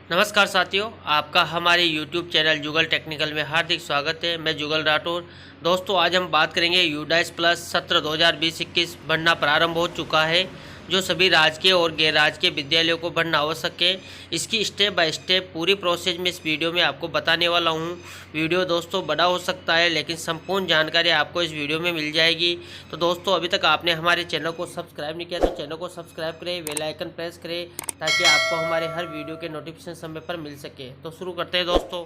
नमस्कार साथियों, आपका हमारे YouTube चैनल जुगल टेक्निकल में हार्दिक स्वागत है। मैं जुगल राठौर। दोस्तों, आज हम बात करेंगे यूडाइस प्लस सत्र 2020-21 भरना प्रारंभ हो चुका है, जो सभी राजकीय और गैर राजकीय विद्यालयों को भरना आवश्यक है। इसकी स्टेप बाय स्टेप पूरी प्रोसेस में इस वीडियो में आपको बताने वाला हूं। वीडियो दोस्तों बड़ा हो सकता है, लेकिन संपूर्ण जानकारी आपको इस वीडियो में मिल जाएगी। तो दोस्तों, अभी तक आपने हमारे चैनल को सब्सक्राइब नहीं किया तो चैनल को सब्सक्राइब करें, बेल आइकन प्रेस करें ताकि आपको हमारे हर वीडियो के नोटिफिकेशन समय पर मिल सके। तो शुरू करते हैं दोस्तों।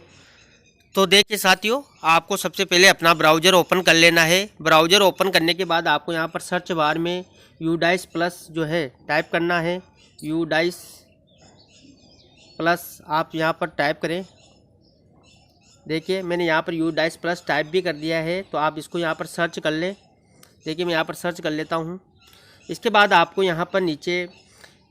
तो देखिए साथियों, आपको सबसे पहले अपना ब्राउज़र ओपन कर लेना है। ब्राउज़र ओपन करने के बाद आपको यहाँ पर सर्च बार में यूडाइस प्लस जो है टाइप करना है। यूडाइस प्लस आप यहाँ पर टाइप करें। देखिए, मैंने यहाँ पर यूडाइस प्लस टाइप भी कर दिया है, तो आप इसको यहाँ पर सर्च कर लें। देखिए, मैं यहाँ पर सर्च कर लेता हूँ। इसके बाद आपको यहाँ पर नीचे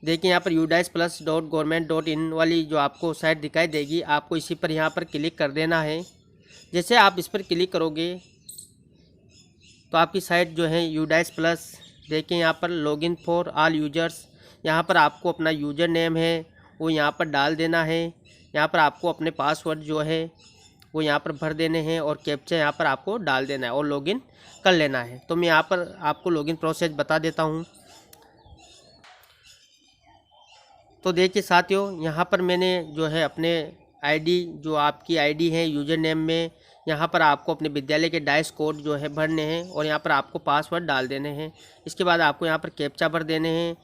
देखिए, यहाँ पर udice+.government.in वाली जो आपको साइट दिखाई देगी, आपको इसी पर यहाँ पर क्लिक कर देना है। जैसे आप इस पर क्लिक करोगे तो आपकी साइट जो है यूडाइस प्लस, देखिए यहाँ पर लॉगिन फॉर ऑल यूजर्स, यहाँ पर आपको अपना यूज़र नेम है वो यहाँ पर डाल देना है। यहाँ पर आपको अपने पासवर्ड जो है वो यहाँ पर भर देने हैं और कैप्चा यहाँ पर आपको डाल देना है और लॉगिन कर लेना है। तो मैं यहाँ पर आपको लॉगिन प्रोसेस बता देता हूँ। तो देखिए साथियों, यहाँ पर मैंने जो है अपने आईडी, जो आपकी आईडी है यूज़र नेम में, यहाँ पर आपको अपने विद्यालय के डाइस कोड जो है भरने हैं और यहाँ पर आपको पासवर्ड डाल देने हैं। इसके बाद आपको यहाँ पर कैप्चा भर देने हैं।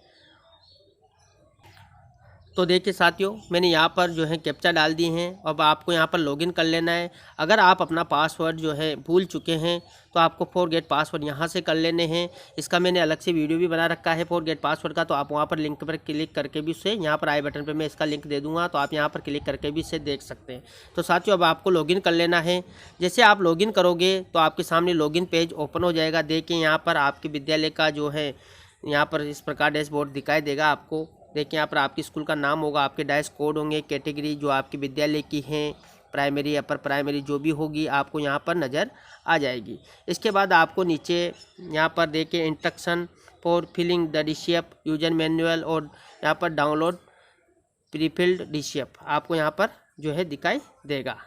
तो देखिए साथियों, मैंने यहाँ पर जो है कैप्चा डाल दी हैं। अब आपको यहाँ पर लॉगिन कर लेना है। अगर आप अपना पासवर्ड जो है भूल चुके हैं तो आपको फॉरगेट पासवर्ड यहाँ से कर लेने हैं। इसका मैंने अलग से वीडियो भी बना रखा है फॉरगेट पासवर्ड का, तो आप वहाँ पर लिंक पर क्लिक करके भी उससे, यहाँ पर आई बटन पर मैं इसका लिंक दे दूँगा, तो आप यहाँ पर क्लिक करके भी इसे देख सकते हैं। तो साथियों, अब आपको लॉगिन कर लेना है। जैसे आप लॉगिन करोगे तो आपके सामने लॉगिन पेज ओपन हो जाएगा। देखिए, यहाँ पर आपके विद्यालय का जो है यहाँ पर इस प्रकार डैशबोर्ड दिखाई देगा आपको। देखिए, यहाँ पर आपकी स्कूल का नाम होगा, आपके डाइस कोड होंगे, कैटेगरी जो आपके विद्यालय की हैं, प्राइमरी अपर प्राइमरी जो भी होगी आपको यहाँ पर नज़र आ जाएगी। इसके बाद आपको नीचे यहाँ पर देखिए instruction for filling the DCF user manual और यहाँ पर डाउनलोड प्रीफिल्ड डीसीएफ आपको यहाँ पर जो है दिखाई देगा।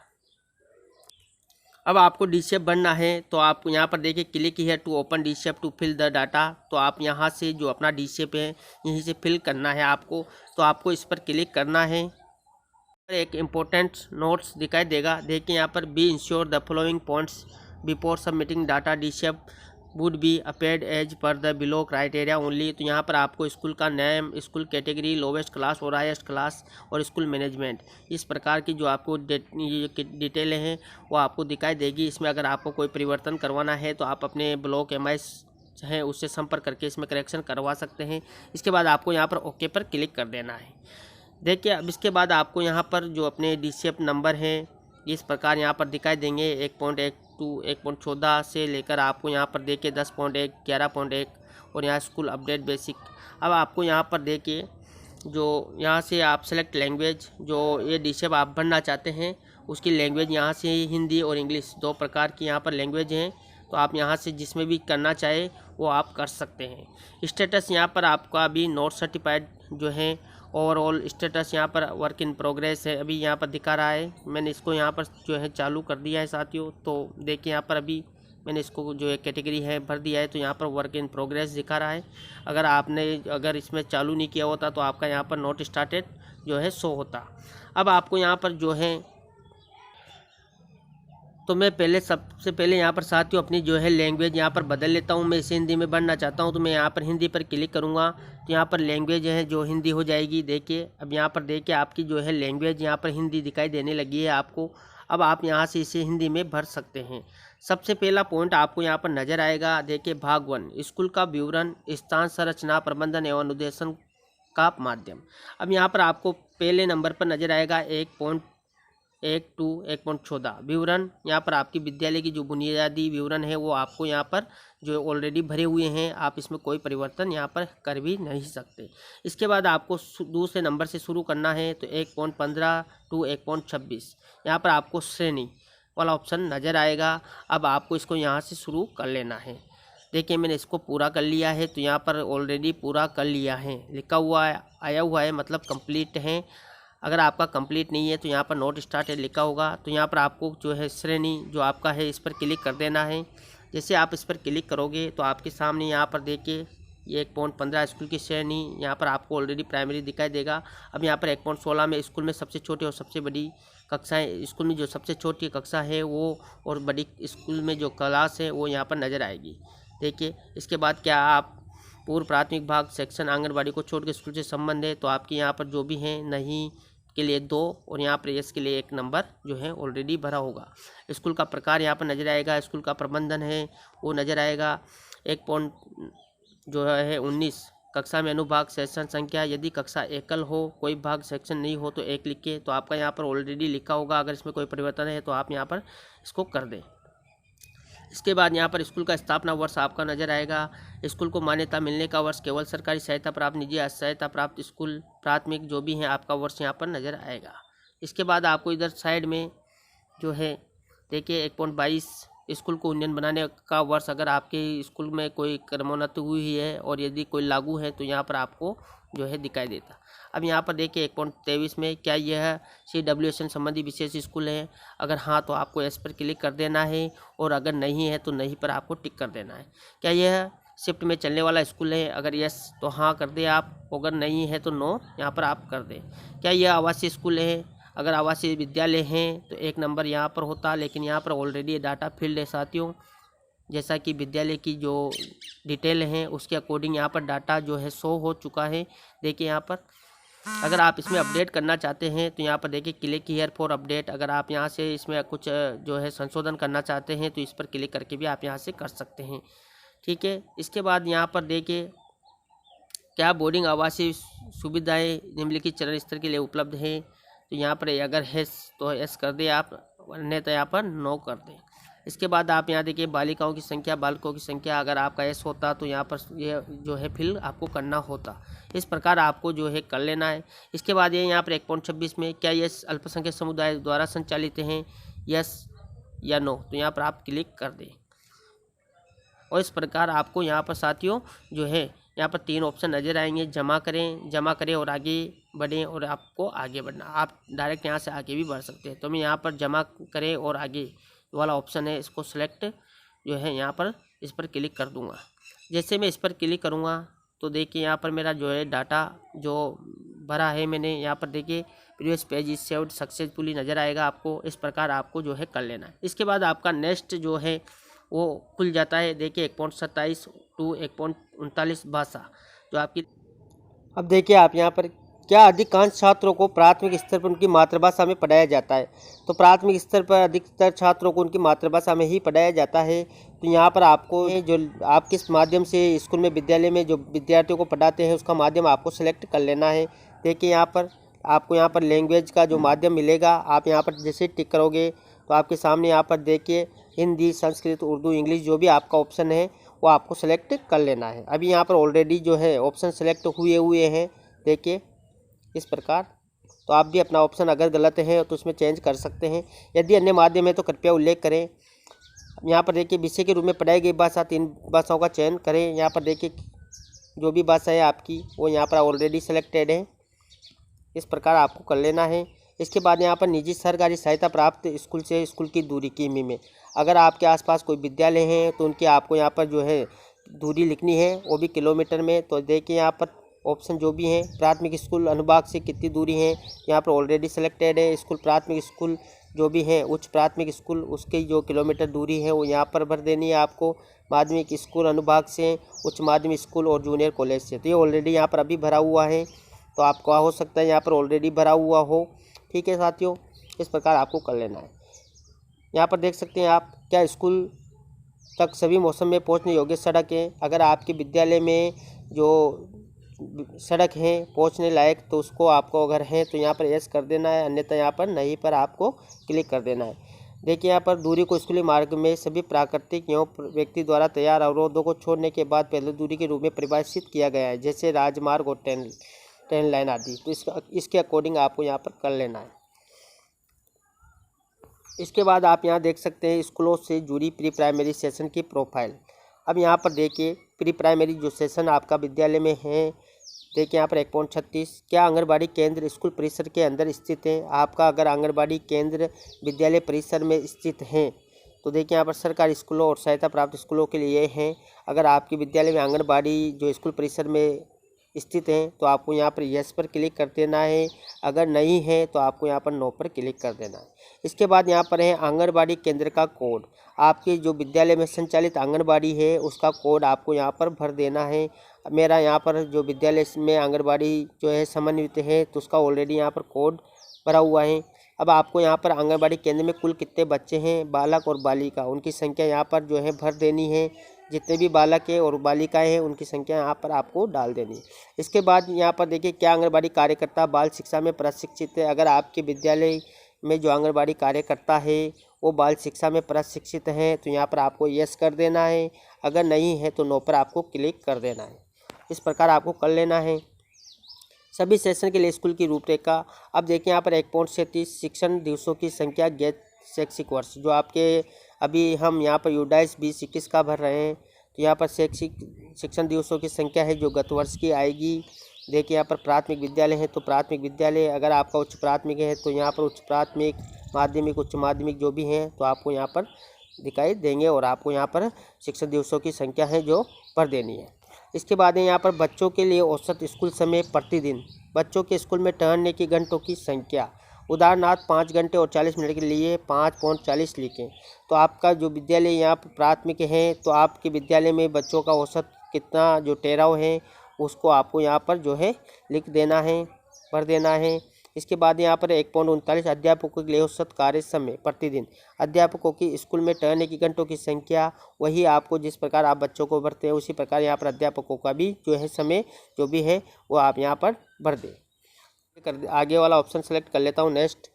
अब आपको डीसीएफ बनना है तो आप यहाँ पर देखिए click here to open DCF to fill the data. तो आप यहाँ से जो अपना डीसीएफ है यहीं से फिल करना है आपको। तो आपको इस पर क्लिक करना है। एक इम्पोर्टेंट नोट्स दिखाई देगा। देखिए, यहाँ पर be ensure the following points before submitting data DCF would be upped as per the below criteria only. तो यहाँ पर आपको स्कूल का name, school category, lowest class और हाईएस्ट क्लास और स्कूल मैनेजमेंट, इस प्रकार की जो आपको डिटेलें हैं वो आपको दिखाई देगी। इसमें अगर आपको कोई परिवर्तन करवाना है तो आप अपने ब्लॉक एमआईएस हैं उससे संपर्क करके इसमें करेक्शन करवा सकते हैं। इसके बाद आपको यहाँ पर ओके पर क्लिक कर देना है। देखिए, अब इसके बाद आपको यहाँ पर जो अपने डीसीएफ नंबर हैं इस प्रकार यहाँ पर दिखाई देंगे। 1.12 1.14 से लेकर आपको यहाँ पर देखिए 10.1 11.1 और यहाँ स्कूल अपडेट बेसिक। अब आपको यहाँ पर देखिए जो यहाँ से आप सेलेक्ट लैंग्वेज, जो ये डीसीएफ आप भरना चाहते हैं उसकी लैंग्वेज यहाँ से हिंदी और इंग्लिश दो प्रकार की यहाँ पर लैंग्वेज हैं। तो आप यहाँ से जिसमें भी करना चाहे वो आप कर सकते हैं। स्टेटस यहाँ पर आपका अभी नॉट सर्टिफाइड जो है, ओवरऑल स्टेटस यहाँ पर वर्क इन प्रोग्रेस है, अभी यहाँ पर दिखा रहा है। मैंने इसको यहाँ पर जो है चालू कर दिया है साथियों। तो देखिए, यहाँ पर अभी मैंने इसको जो है कैटेगरी है भर दिया है, तो यहाँ पर वर्क इन प्रोग्रेस दिखा रहा है। अगर इसमें चालू नहीं किया होता तो आपका यहाँ पर नॉट स्टार्टेड जो है शो होता। अब आपको यहाँ पर जो है, तो मैं सबसे पहले यहाँ पर साथियों अपनी जो है लैंग्वेज यहाँ पर बदल लेता हूँ। मैं इसे हिंदी में भरना चाहता हूँ तो मैं यहाँ पर हिंदी पर क्लिक करूँगा तो यहाँ पर लैंग्वेज है जो हिंदी हो जाएगी। देखिए, अब यहाँ पर देखिए आपकी जो है लैंग्वेज यहाँ पर हिंदी दिखाई देने लगी है आपको। अब आप यहाँ से इसे हिंदी में भर सकते हैं। सबसे पहला पॉइंट आपको यहाँ पर नज़र आएगा। देखिए, भाग 1 स्कूल का विवरण, स्थान संरचना, प्रबंधन एवं अनुदेशन का माध्यम। अब यहाँ पर आपको पहले नंबर पर नज़र आएगा 1.14 विवरण। यहाँ पर आपकी विद्यालय की जो बुनियादी विवरण है वो आपको यहाँ पर जो ऑलरेडी भरे हुए हैं, आप इसमें कोई परिवर्तन यहाँ पर कर भी नहीं सकते। इसके बाद आपको दूसरे नंबर से शुरू करना है तो 1.15 टू 1.26 यहाँ पर आपको श्रेणी वाला ऑप्शन नज़र आएगा। अब आपको इसको यहाँ से शुरू कर लेना है। देखिए, मैंने इसको पूरा कर लिया है, तो यहाँ पर ऑलरेडी पूरा कर लिया है लिखा हुआ है, आया हुआ है, मतलब कंप्लीट है। अगर आपका कंप्लीट नहीं है तो यहाँ पर नोट स्टार्टेड लिखा होगा, तो यहाँ पर आपको जो है श्रेणी जो आपका है इस पर क्लिक कर देना है। जैसे आप इस पर क्लिक करोगे तो आपके सामने यहाँ पर देखिए ये 1.15 स्कूल की श्रेणी यहाँ पर आपको ऑलरेडी प्राइमरी दिखाई देगा। अब यहाँ पर 1.16 में स्कूल में सबसे छोटी और सबसे बड़ी कक्षाएं, स्कूल में जो सबसे छोटी कक्षा है वो और बड़ी स्कूल में जो क्लास है वो यहाँ पर नज़र आएगी। देखिए इसके बाद क्या आप पूर्व प्राथमिक भाग सेक्शन आंगनबाड़ी को छोड़ के स्कूल से संबंध है, तो आपके यहाँ पर जो भी हैं नहीं के लिए 2 और यहाँ पर यस के लिए 1 नंबर जो है ऑलरेडी भरा होगा। स्कूल का प्रकार यहाँ पर नज़र आएगा, स्कूल का प्रबंधन है वो नज़र आएगा। 19 कक्षा में अनुभाग सेक्शन संख्या, यदि कक्षा एकल हो कोई भाग सेक्शन नहीं हो तो 1 लिखिए, तो आपका यहाँ पर ऑलरेडी लिखा होगा। अगर इसमें कोई परिवर्तन है तो आप यहाँ पर इसको कर दें। इसके बाद यहाँ पर स्कूल का स्थापना वर्ष आपका नज़र आएगा। स्कूल को मान्यता मिलने का वर्ष, केवल सरकारी सहायता प्राप्त, निजी सहायता प्राप्त स्कूल, प्राथमिक जो भी है आपका वर्ष यहाँ पर नज़र आएगा। इसके बाद आपको इधर साइड में जो है देखिए 1.22 स्कूल को उन्नयन बनाने का वर्ष, अगर आपके स्कूल में कोई क्रमोन्नति हुई है और यदि कोई लागू है तो यहाँ पर आपको जो है दिखाई देता। अब यहाँ पर देखिए 1.23 में क्या यह CWSN संबंधी विशेष स्कूल है, अगर हाँ तो आपको एस पर क्लिक कर देना है और अगर नहीं है तो नहीं पर आपको टिक कर देना है। क्या यह शिफ्ट में चलने वाला स्कूल है, अगर यस तो हाँ कर दे आप, अगर नहीं है तो नो यहाँ पर आप कर दें। क्या यह आवासीय स्कूल है, अगर आवासीय विद्यालय हैं तो 1 नंबर यहाँ पर होता, लेकिन यहाँ पर ऑलरेडी डाटा फील्ड है साथियों, जैसा कि विद्यालय की जो डिटेल हैं उसके अकॉर्डिंग यहाँ पर डाटा जो है शो हो चुका है। देखिए यहाँ पर अगर आप इसमें अपडेट करना चाहते हैं तो यहाँ पर देखिए क्लिक हियर फॉर अपडेट, अगर आप यहाँ से इसमें कुछ जो है संशोधन करना चाहते हैं तो इस पर क्लिक करके भी आप यहाँ से कर सकते हैं। ठीक है, इसके बाद यहाँ पर देखिए क्या बोर्डिंग आवासीय सुविधाएँ निम्नलिखित चरण स्तर के लिए उपलब्ध हैं, तो यहाँ पर अगर है तो एस कर दे आप, वरना तो यहाँ पर नो कर दें। इसके बाद आप यहाँ देखिए बालिकाओं की संख्या, बालकों की संख्या, अगर आपका एस होता तो यहाँ पर ये जो है फिल आपको करना होता। इस प्रकार आपको जो है कर लेना है। इसके बाद ये यहाँ पर 1.26 में क्या ये अल्पसंख्यक समुदाय द्वारा संचालित हैं, यस या नो, तो यहाँ पर आप क्लिक कर दें। और इस प्रकार आपको यहाँ पर साथियों जो है यहाँ पर 3 ऑप्शन नज़र आएंगे, जमा करें और आगे बढ़ें, और आपको आगे बढ़ना, आप डायरेक्ट यहाँ से आगे भी बढ़ सकते हैं। तो मैं यहाँ पर जमा करें और आगे वाला ऑप्शन है, इसको सिलेक्ट जो है यहाँ पर इस पर क्लिक कर दूंगा। जैसे मैं इस पर क्लिक करूँगा तो देखिए यहाँ पर मेरा जो है डाटा जो भरा है मैंने, यहाँ पर देखिए previous page is saved successfully नज़र आएगा आपको। इस प्रकार आपको जो है कर लेना है। इसके बाद आपका नेक्स्ट जो है वो खुल जाता है। देखिए 1.27 टू 1.39 भाषा जो आपकी। अब देखिए आप यहाँ पर क्या अधिकांश छात्रों को प्राथमिक स्तर पर उनकी मातृभाषा में पढ़ाया जाता है, तो प्राथमिक स्तर पर अधिकतर छात्रों को उनकी मातृभाषा में ही पढ़ाया जाता है। तो यहाँ पर आपको जो आप किस माध्यम से स्कूल में विद्यालय में जो विद्यार्थियों को पढ़ाते हैं उसका माध्यम आपको सेलेक्ट कर लेना है। देखिए यहाँ पर आपको यहाँ पर लैंग्वेज का जो माध्यम मिलेगा, आप यहाँ पर जैसे टिक करोगे तो आपके सामने यहाँ पर देखिए हिंदी, संस्कृत, उर्दू, इंग्लिश जो भी आपका ऑप्शन है वो आपको सेलेक्ट कर लेना है। अभी यहाँ पर ऑलरेडी जो है ऑप्शन सेलेक्ट हुए हैं देखिए इस प्रकार। तो आप भी अपना ऑप्शन अगर गलत है तो उसमें चेंज कर सकते हैं। यदि अन्य माध्यम है तो कृपया उल्लेख करें। यहाँ पर देखिए विषय के रूप में पढ़ाई गई भाषा 3 भाषाओं का चयन करें। यहाँ पर देखिए जो भी भाषा है आपकी वो यहाँ पर ऑलरेडी सेलेक्टेड है। इस प्रकार आपको कर लेना है। इसके बाद यहाँ पर निजी सरकारी सहायता प्राप्त स्कूल से स्कूल की दूरी किमी में, अगर आपके आसपास कोई विद्यालय हैं तो उनकी आपको यहाँ पर जो है दूरी लिखनी है, वो भी किलोमीटर में। तो देखिए यहाँ पर ऑप्शन जो भी हैं, प्राथमिक स्कूल अनुभाग से कितनी दूरी है यहाँ पर ऑलरेडी सेलेक्टेड है। स्कूल प्राथमिक स्कूल जो भी है, उच्च प्राथमिक स्कूल, उसकी जो किलोमीटर दूरी है वो यहाँ पर भर देनी है आपको। माध्यमिक स्कूल अनुभाग से, उच्च माध्यमिक स्कूल और जूनियर कॉलेज से, तो ये ऑलरेडी यहाँ पर अभी भरा हुआ है। तो आपको हो सकता है यहाँ पर ऑलरेडी भरा हुआ हो। ठीक है साथियों, इस प्रकार आपको कर लेना है। यहाँ पर देख सकते हैं आप क्या स्कूल तक सभी मौसम में पहुँचने योग्य सड़क है, अगर आपके विद्यालय में जो सड़क है पहुंचने लायक तो उसको आपको अगर है तो यहाँ पर यस कर देना है, अन्यथा यहाँ पर नहीं पर आपको क्लिक कर देना है। देखिए यहाँ पर दूरी को स्कूली मार्ग में सभी प्राकृतिक एवं व्यक्ति द्वारा तैयार अवरोधों को छोड़ने के बाद पहले दूरी के रूप में परिभाषित किया गया है, जैसे राजमार्ग और ट्रेन लाइन आदि। तो इसके अकॉर्डिंग आपको यहाँ पर कर लेना है। इसके बाद आप यहाँ देख सकते हैं स्कूलों से जुड़ी प्री प्राइमरी सेशन की प्रोफाइल। अब यहाँ पर देखिए प्री प्राइमरी जो सेशन आपका विद्यालय में है देखिए यहाँ पर 1.36, क्या आंगनबाड़ी केंद्र स्कूल परिसर के अंदर स्थित है? आपका अगर आंगनबाड़ी केंद्र विद्यालय परिसर में स्थित हैं तो देखिए यहाँ पर सरकारी स्कूलों और सहायता प्राप्त स्कूलों के लिए हैं। अगर आपके विद्यालय में आंगनबाड़ी जो स्कूल परिसर में स्थित हैं तो आपको यहाँ पर यस पर क्लिक कर देना है। अगर नहीं है तो आपको यहाँ पर नो पर क्लिक कर देना है। इसके बाद यहाँ पर है आंगनबाड़ी केंद्र का कोड। आपके जो विद्यालय में संचालित आंगनबाड़ी है उसका कोड आपको यहाँ पर भर देना है। मेरा यहाँ पर जो विद्यालय में आंगनबाड़ी जो है समन्वित है तो उसका ऑलरेडी यहाँ पर कोड भरा हुआ है। अब आपको यहाँ पर आंगनबाड़ी केंद्र में कुल कितने बच्चे हैं, बालक और बालिका, उनकी संख्या यहाँ पर जो है भर देनी है। जितने भी बालक है और बालिकाएं हैं उनकी संख्या यहाँ पर आपको डाल देनी है। इसके बाद यहाँ पर देखिए क्या आंगनबाड़ी कार्यकर्ता बाल शिक्षा में प्रशिक्षित है। अगर आपके विद्यालय में जो आंगनबाड़ी कार्यकर्ता है वो बाल शिक्षा में प्रशिक्षित हैं तो यहाँ पर आपको यस कर देना है। अगर नहीं है तो नो पर आपको क्लिक कर देना है। इस प्रकार आपको कर लेना है। सभी सेशन के लिए स्कूल की रूपरेखा। अब देखिए यहाँ पर 1.37 शिक्षण दिवसों की संख्या गैर शैक्षिक वर्ष, जो आपके अभी हम यहाँ पर यूडाइस 2021 का भर रहे हैं तो यहाँ पर शिक्षण दिवसों की संख्या है जो गत वर्ष की आएगी। देखिए यहाँ पर प्राथमिक विद्यालय है तो प्राथमिक विद्यालय, अगर आपका उच्च प्राथमिक है तो यहाँ पर उच्च प्राथमिक, माध्यमिक, उच्च माध्यमिक जो भी हैं तो आपको यहाँ पर दिखाई देंगे और आपको यहाँ पर शिक्षण दिवसों की संख्या है जो भर देनी है। इसके बाद यहाँ पर बच्चों के लिए औसत स्कूल समय प्रतिदिन, बच्चों के स्कूल में ठहरने की घंटों की संख्या, उदाहरणार्थ 5 घंटे और 40 मिनट के लिए 5.40 लिखें। तो आपका जो विद्यालय यहाँ पर प्राथमिक है तो आपके विद्यालय में बच्चों का औसत कितना जो ठहराव है उसको आपको यहाँ पर जो है लिख देना है, भर देना है। इसके बाद यहाँ पर 1.39 अध्यापकों के लिए औसत कार्य समय प्रतिदिन, अध्यापकों की स्कूल में ठहरने की घंटों की संख्या, वही आपको जिस प्रकार आप बच्चों को भरते हैं उसी प्रकार यहाँ पर अध्यापकों का भी जो है समय जो भी है वो आप यहाँ पर भर दें। आगे वाला ऑप्शन सेलेक्ट कर लेता हूँ, नेक्स्ट।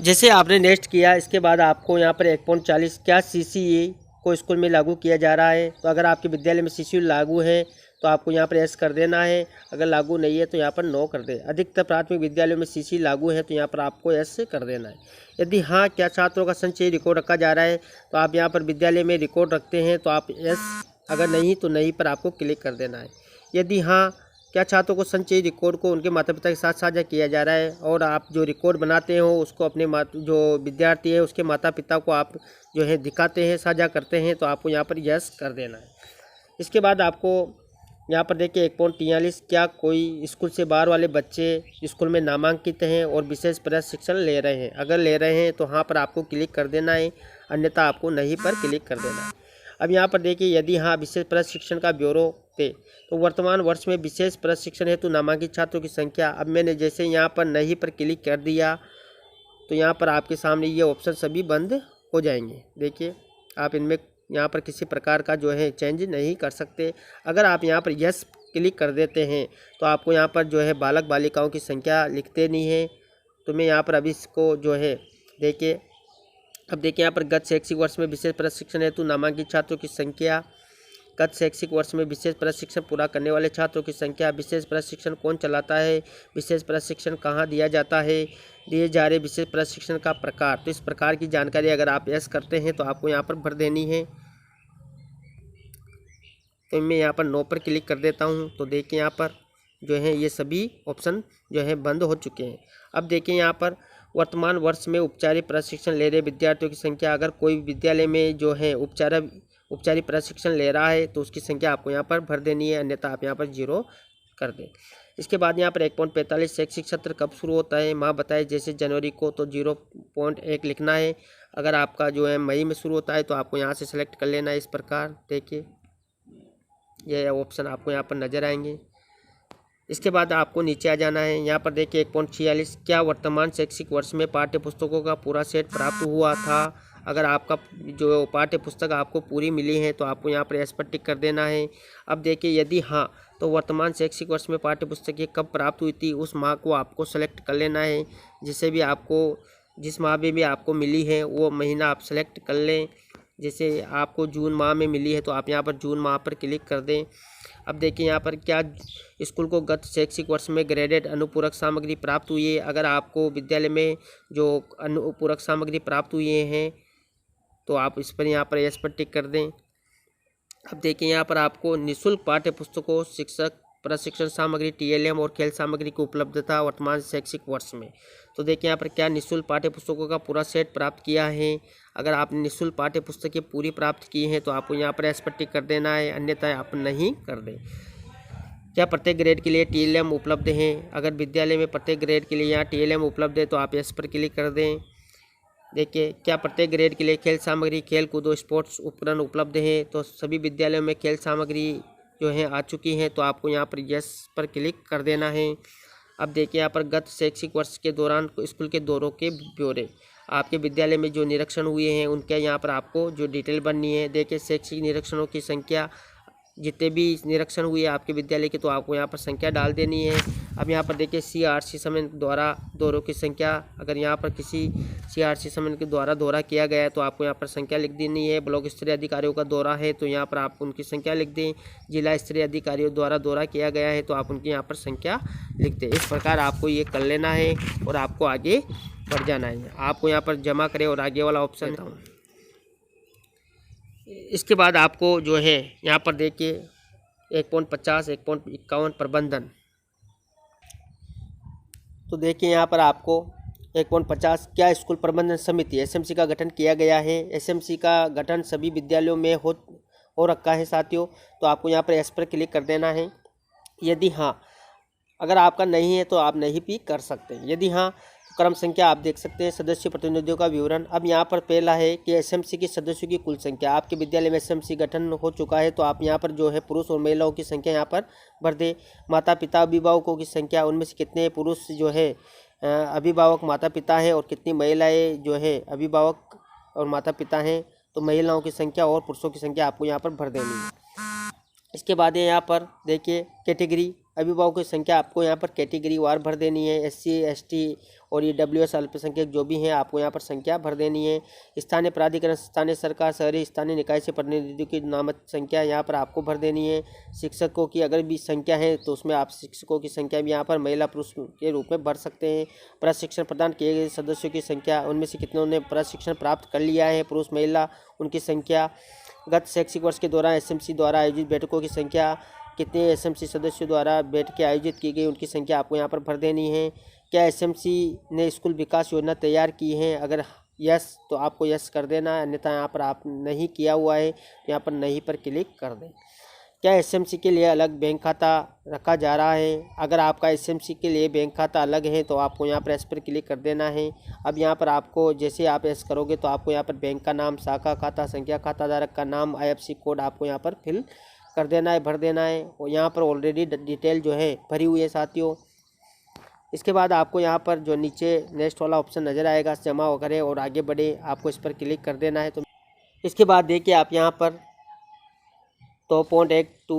जैसे आपने नेक्स्ट किया इसके बाद आपको यहाँ पर 1.40 क्या CCE को स्कूल में लागू किया जा रहा है। तो अगर आपके विद्यालय में CCE लागू है तो आपको यहाँ पर यस कर देना है। अगर लागू नहीं है तो यहाँ पर नो कर दें। अधिकतर प्राथमिक विद्यालयों में CCE लागू है तो यहाँ पर आपको यस कर देना है। यदि हाँ, क्या छात्रों का संचयी रिकॉर्ड रखा जा रहा है तो आप यहाँ पर विद्यालय में रिकॉर्ड रखते हैं तो आप यस, अगर नहीं तो नहीं पर आपको क्लिक कर देना है। यदि हाँ, क्या छात्रों को संचयी रिकॉर्ड को उनके माता पिता के साथ साझा किया जा रहा है और आप जो रिकॉर्ड बनाते हो उसको अपने जो विद्यार्थी है उसके माता पिता को आप जो है दिखाते हैं, साझा करते हैं तो आपको यहाँ पर यस कर देना है। इसके बाद आपको यहाँ पर देखिए 1.43 क्या कोई स्कूल से बाहर वाले बच्चे स्कूल में नामांकित हैं और विशेष प्रशिक्षण ले रहे हैं। अगर ले रहे हैं तो हाँ पर आपको क्लिक कर देना है, अन्यथा आपको नहीं पर क्लिक कर देना है। अब यहाँ पर देखिए यदि हाँ विशेष प्रशिक्षण का ब्यौरा थे तो वर्तमान वर्ष में विशेष प्रशिक्षण हेतु नामांकित छात्रों की संख्या। अब मैंने जैसे यहाँ पर नहीं पर क्लिक कर दिया तो यहाँ पर आपके सामने ये ऑप्शन सभी बंद हो जाएंगे। देखिए आप इनमें यहाँ पर किसी प्रकार का जो है चेंज नहीं कर सकते। अगर आप यहाँ पर यस क्लिक कर देते हैं तो आपको यहाँ पर जो है बालक बालिकाओं की संख्या लिखते नहीं है। तो मैं यहाँ पर अभी इसको जो है देखिए, अब देखिए यहाँ पर गत शैक्षिक वर्ष में विशेष प्रशिक्षण हेतु नामांकित छात्रों की संख्या, गत शैक्षिक वर्ष में विशेष प्रशिक्षण पूरा करने वाले छात्रों की संख्या, विशेष प्रशिक्षण कौन चलाता है, विशेष प्रशिक्षण कहाँ दिया जाता है, दिए जा रहे विशेष प्रशिक्षण का प्रकार। तो इस प्रकार की जानकारी अगर आप यस करते हैं तो आपको यहाँ पर भर देनी है। तो मैं यहाँ पर नो पर क्लिक कर देता हूँ। तो देखिए यहाँ पर जो है ये सभी ऑप्शन जो है बंद हो चुके हैं। अब देखिए यहाँ पर वर्तमान वर्ष में उपचारिक प्रशिक्षण ले रहे विद्यार्थियों की संख्या, अगर कोई विद्यालय में जो है उपचारिक प्रशिक्षण ले रहा है तो उसकी संख्या आपको यहाँ पर भर देनी है, अन्यथा आप यहाँ पर 0 कर दें। इसके बाद यहाँ पर 1.45 शैक्षिक सत्र कब शुरू होता है, माह बताए, जैसे जनवरी को तो 0.1 लिखना है। अगर आपका जो है मई में शुरू होता है तो आपको यहाँ से सेलेक्ट कर लेना है। इस प्रकार देखिए ये ऑप्शन आपको यहाँ पर नज़र आएंगे। इसके बाद आपको नीचे आ जाना है। यहाँ पर देखिए 1.46 क्या वर्तमान शैक्षिक वर्ष में पाठ्य पुस्तकों का पूरा सेट प्राप्त हुआ था। अगर आपका जो पाठ्य पुस्तक आपको पूरी मिली है तो आपको यहाँ पर एस पर टिक कर देना है। अब देखिए यदि हाँ तो वर्तमान शैक्षिक वर्ष में पाठ्य पुस्तकें कब प्राप्त हुई थी उस माह को आपको सेलेक्ट कर लेना है। जिसे भी आपको जिस माह में भी आपको मिली है वो महीना आप सेलेक्ट कर लें। जैसे आपको जून माह में मिली है तो आप यहाँ पर जून माह पर क्लिक कर दें। अब देखिए यहाँ पर क्या स्कूल को गत शैक्षिक वर्ष में ग्रेडेड अनुपूरक सामग्री प्राप्त हुई है। अगर आपको विद्यालय में जो अनुपूरक सामग्री प्राप्त हुई हैं तो आप इस पर यहाँ पर यस पर टिक कर दें। अब देखिए यहाँ पर आपको निःशुल्क पाठ्य पुस्तकों, शिक्षक प्रशिक्षण सामग्री, TLM और खेल सामग्री की उपलब्धता वर्तमान शैक्षिक वर्ष में। तो देखिए यहाँ पर क्या निःशुल्क पाठ्य पुस्तकों का पूरा सेट प्राप्त किया है। अगर आपने निःशुल्क पाठ्य पुस्तकें पूरी प्राप्त की हैं तो आपको यहाँ पर एस पर टिक कर देना है, अन्यथा आप नहीं कर दें। क्या प्रत्येक ग्रेड के लिए TLM उपलब्ध हैं। अगर विद्यालय में प्रत्येक ग्रेड के लिए यहाँ TLM उपलब्ध है तो आप एस पर क्लिक कर दें। देखिए क्या प्रत्येक ग्रेड के लिए खेल सामग्री, खेल कूदो, स्पोर्ट्स उपकरण उपलब्ध हैं। तो सभी विद्यालयों में खेल सामग्री जो है आ चुकी हैं, तो आपको यहाँ पर यस पर क्लिक कर देना है। अब देखिए यहाँ पर गत शैक्षिक वर्ष के दौरान स्कूल के दौरों के ब्यौरे, आपके विद्यालय में जो निरीक्षण हुए हैं उनके यहाँ पर आपको जो डिटेल बननी है। देखिए शैक्षिक निरीक्षणों की संख्या, जितने भी निरीक्षण हुए आपके विद्यालय के, तो आपको यहाँ पर संख्या डाल देनी है। अब यहाँ पर देखिए CRC समय द्वारा दौरों की संख्या, अगर यहाँ पर किसी CRC समय के द्वारा दौरा किया गया है तो आपको यहाँ पर संख्या लिख देनी है। ब्लॉक स्तरीय अधिकारियों का दौरा है तो यहाँ पर आप उनकी संख्या लिख दें। जिला स्तरीय अधिकारियों द्वारा दौरा किया गया है तो आप उनकी यहाँ पर संख्या लिख दें। इस प्रकार आपको ये कर लेना है और आपको आगे बढ़ जाना है। आपको यहाँ पर जमा करें और आगे वाला ऑप्शन था। इसके बाद आपको जो है यहाँ पर देखिए 1.50 1.51 प्रबंधन। तो देखिए यहाँ पर आपको 1.50 क्या स्कूल प्रबंधन समिति SMC का गठन किया गया है। SMC का गठन सभी विद्यालयों में हो रखा है साथियों। तो आपको यहाँ पर एस पर क्लिक कर देना है। यदि हाँ, अगर आपका नहीं है तो आप नहीं भी कर सकते हैं। यदि हाँ, क्रम संख्या आप देख सकते हैं। सदस्य प्रतिनिधियों का विवरण। अब यहाँ पर पहला है कि SMC के सदस्यों की कुल संख्या। आपके विद्यालय में SMC गठन हो चुका है तो आप यहाँ पर जो है पुरुष और महिलाओं की संख्या यहाँ पर भर दें। माता पिता अभिभावकों की संख्या, उनमें से कितने पुरुष जो है अभिभावक माता पिता हैं और कितनी महिलाएं जो है अभिभावक और माता पिता हैं। तो महिलाओं की संख्या और पुरुषों की संख्या आपको यहाँ पर भर देनी है। इसके बाद यहाँ पर देखिए कैटेगरी, अभिभावकों की संख्या आपको यहाँ पर कैटेगरी वार भर देनी है। SC ST और EWS अल्पसंख्यक जो भी हैं आपको यहाँ पर संख्या भर देनी है। स्थानीय प्राधिकरण, स्थानीय सरकार, शहरी स्थानीय निकाय से प्रतिनिधियों की नामक संख्या यहाँ पर आपको भर देनी है। शिक्षकों की अगर भी संख्या है तो उसमें आप शिक्षकों की संख्या भी यहाँ पर महिला पुरुष के रूप में भर सकते हैं। प्रशिक्षण प्रदान किए गए सदस्यों की संख्या, उनमें से कितनों ने प्रशिक्षण प्राप्त कर लिया है, पुरुष महिला, उनकी संख्या। गत शैक्षिक वर्ष के दौरान SMC द्वारा आयोजित बैठकों की संख्या, कितने SMC सदस्यों द्वारा बैठकें आयोजित की गई उनकी संख्या आपको यहाँ पर भर देनी है। क्या SMC ने स्कूल विकास योजना तैयार की है। अगर यस तो आपको यस कर देना है, अन्यथा यहाँ पर आप नहीं किया हुआ है तो यहाँ पर नहीं पर क्लिक कर दें। क्या SMC के लिए अलग बैंक खाता रखा जा रहा है। अगर आपका SMC के लिए बैंक खाता अलग है तो आपको यहाँ पर एस पर क्लिक कर देना है। अब यहाँ पर आपको जैसे आप एस करोगे तो आपको यहाँ पर बैंक का नाम, शाखा खाता संख्या, खाताधारक का नाम, IFSC कोड आपको यहाँ पर फिल कर देना है, भर देना है। और यहाँ पर ऑलरेडी डिटेल जो है भरी हुई है साथियों। इसके बाद आपको यहाँ पर जो नीचे नेक्स्ट वाला ऑप्शन नज़र आएगा, जमा करें और आगे बढ़े, आपको इस पर क्लिक कर देना है। तो इसके बाद देखिए आप यहाँ पर 2.1 to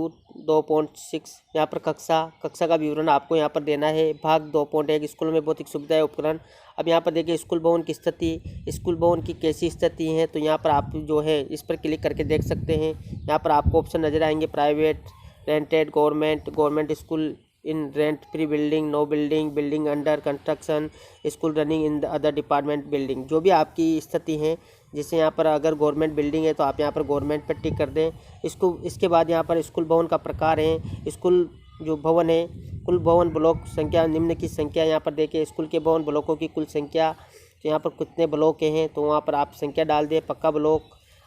2.6 यहाँ पर कक्षा का विवरण आपको यहाँ पर देना है। भाग 2.1 स्कूल में भौतिक सुविधाएं उपकरण। अब यहाँ पर देखिए स्कूल भवन की स्थिति, स्कूल भवन की कैसी स्थिति है, तो यहाँ पर आप जो है इस पर क्लिक करके देख सकते हैं। यहाँ पर आपको ऑप्शन नज़र आएंगे, private, rented, government school in rent free building, no building, building under construction, school running in the other department building. जो भी आपकी स्थिति है, जैसे यहाँ पर अगर गवर्नमेंट बिल्डिंग है तो आप यहाँ पर गवर्नमेंट पर टिक कर दें। इसके बाद यहाँ पर स्कूल भवन का प्रकार है, स्कूल जो भवन है, कुल भवन ब्लॉक संख्या, निम्न की संख्या यहाँ पर देखिए स्कूल के भवन ब्लॉकों की कुल संख्या। तो यहाँ पर कितने ब्लॉक हैं तो वहाँ पर आप संख्या डाल दें। पक्का ब्लॉक,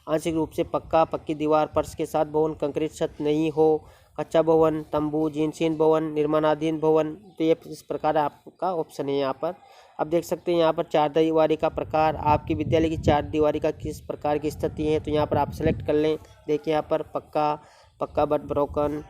आंशिक रूप से पक्का, पक्की दीवार, फर्श के साथ भवन, कंक्रीट छत नहीं हो, कच्चा भवन, तंबू, जीनसीन भवन, निर्माणाधीन भवन। तो ये इस प्रकार आपका ऑप्शन है यहाँ पर। अब देख सकते हैं यहाँ पर 4 दीवारी का प्रकार, आपकी विद्यालय की 4 दीवारी का किस प्रकार की स्थिति है, तो यहाँ पर आप सेलेक्ट कर लें। देखिए यहाँ पर पक्का बट ब्रोकन,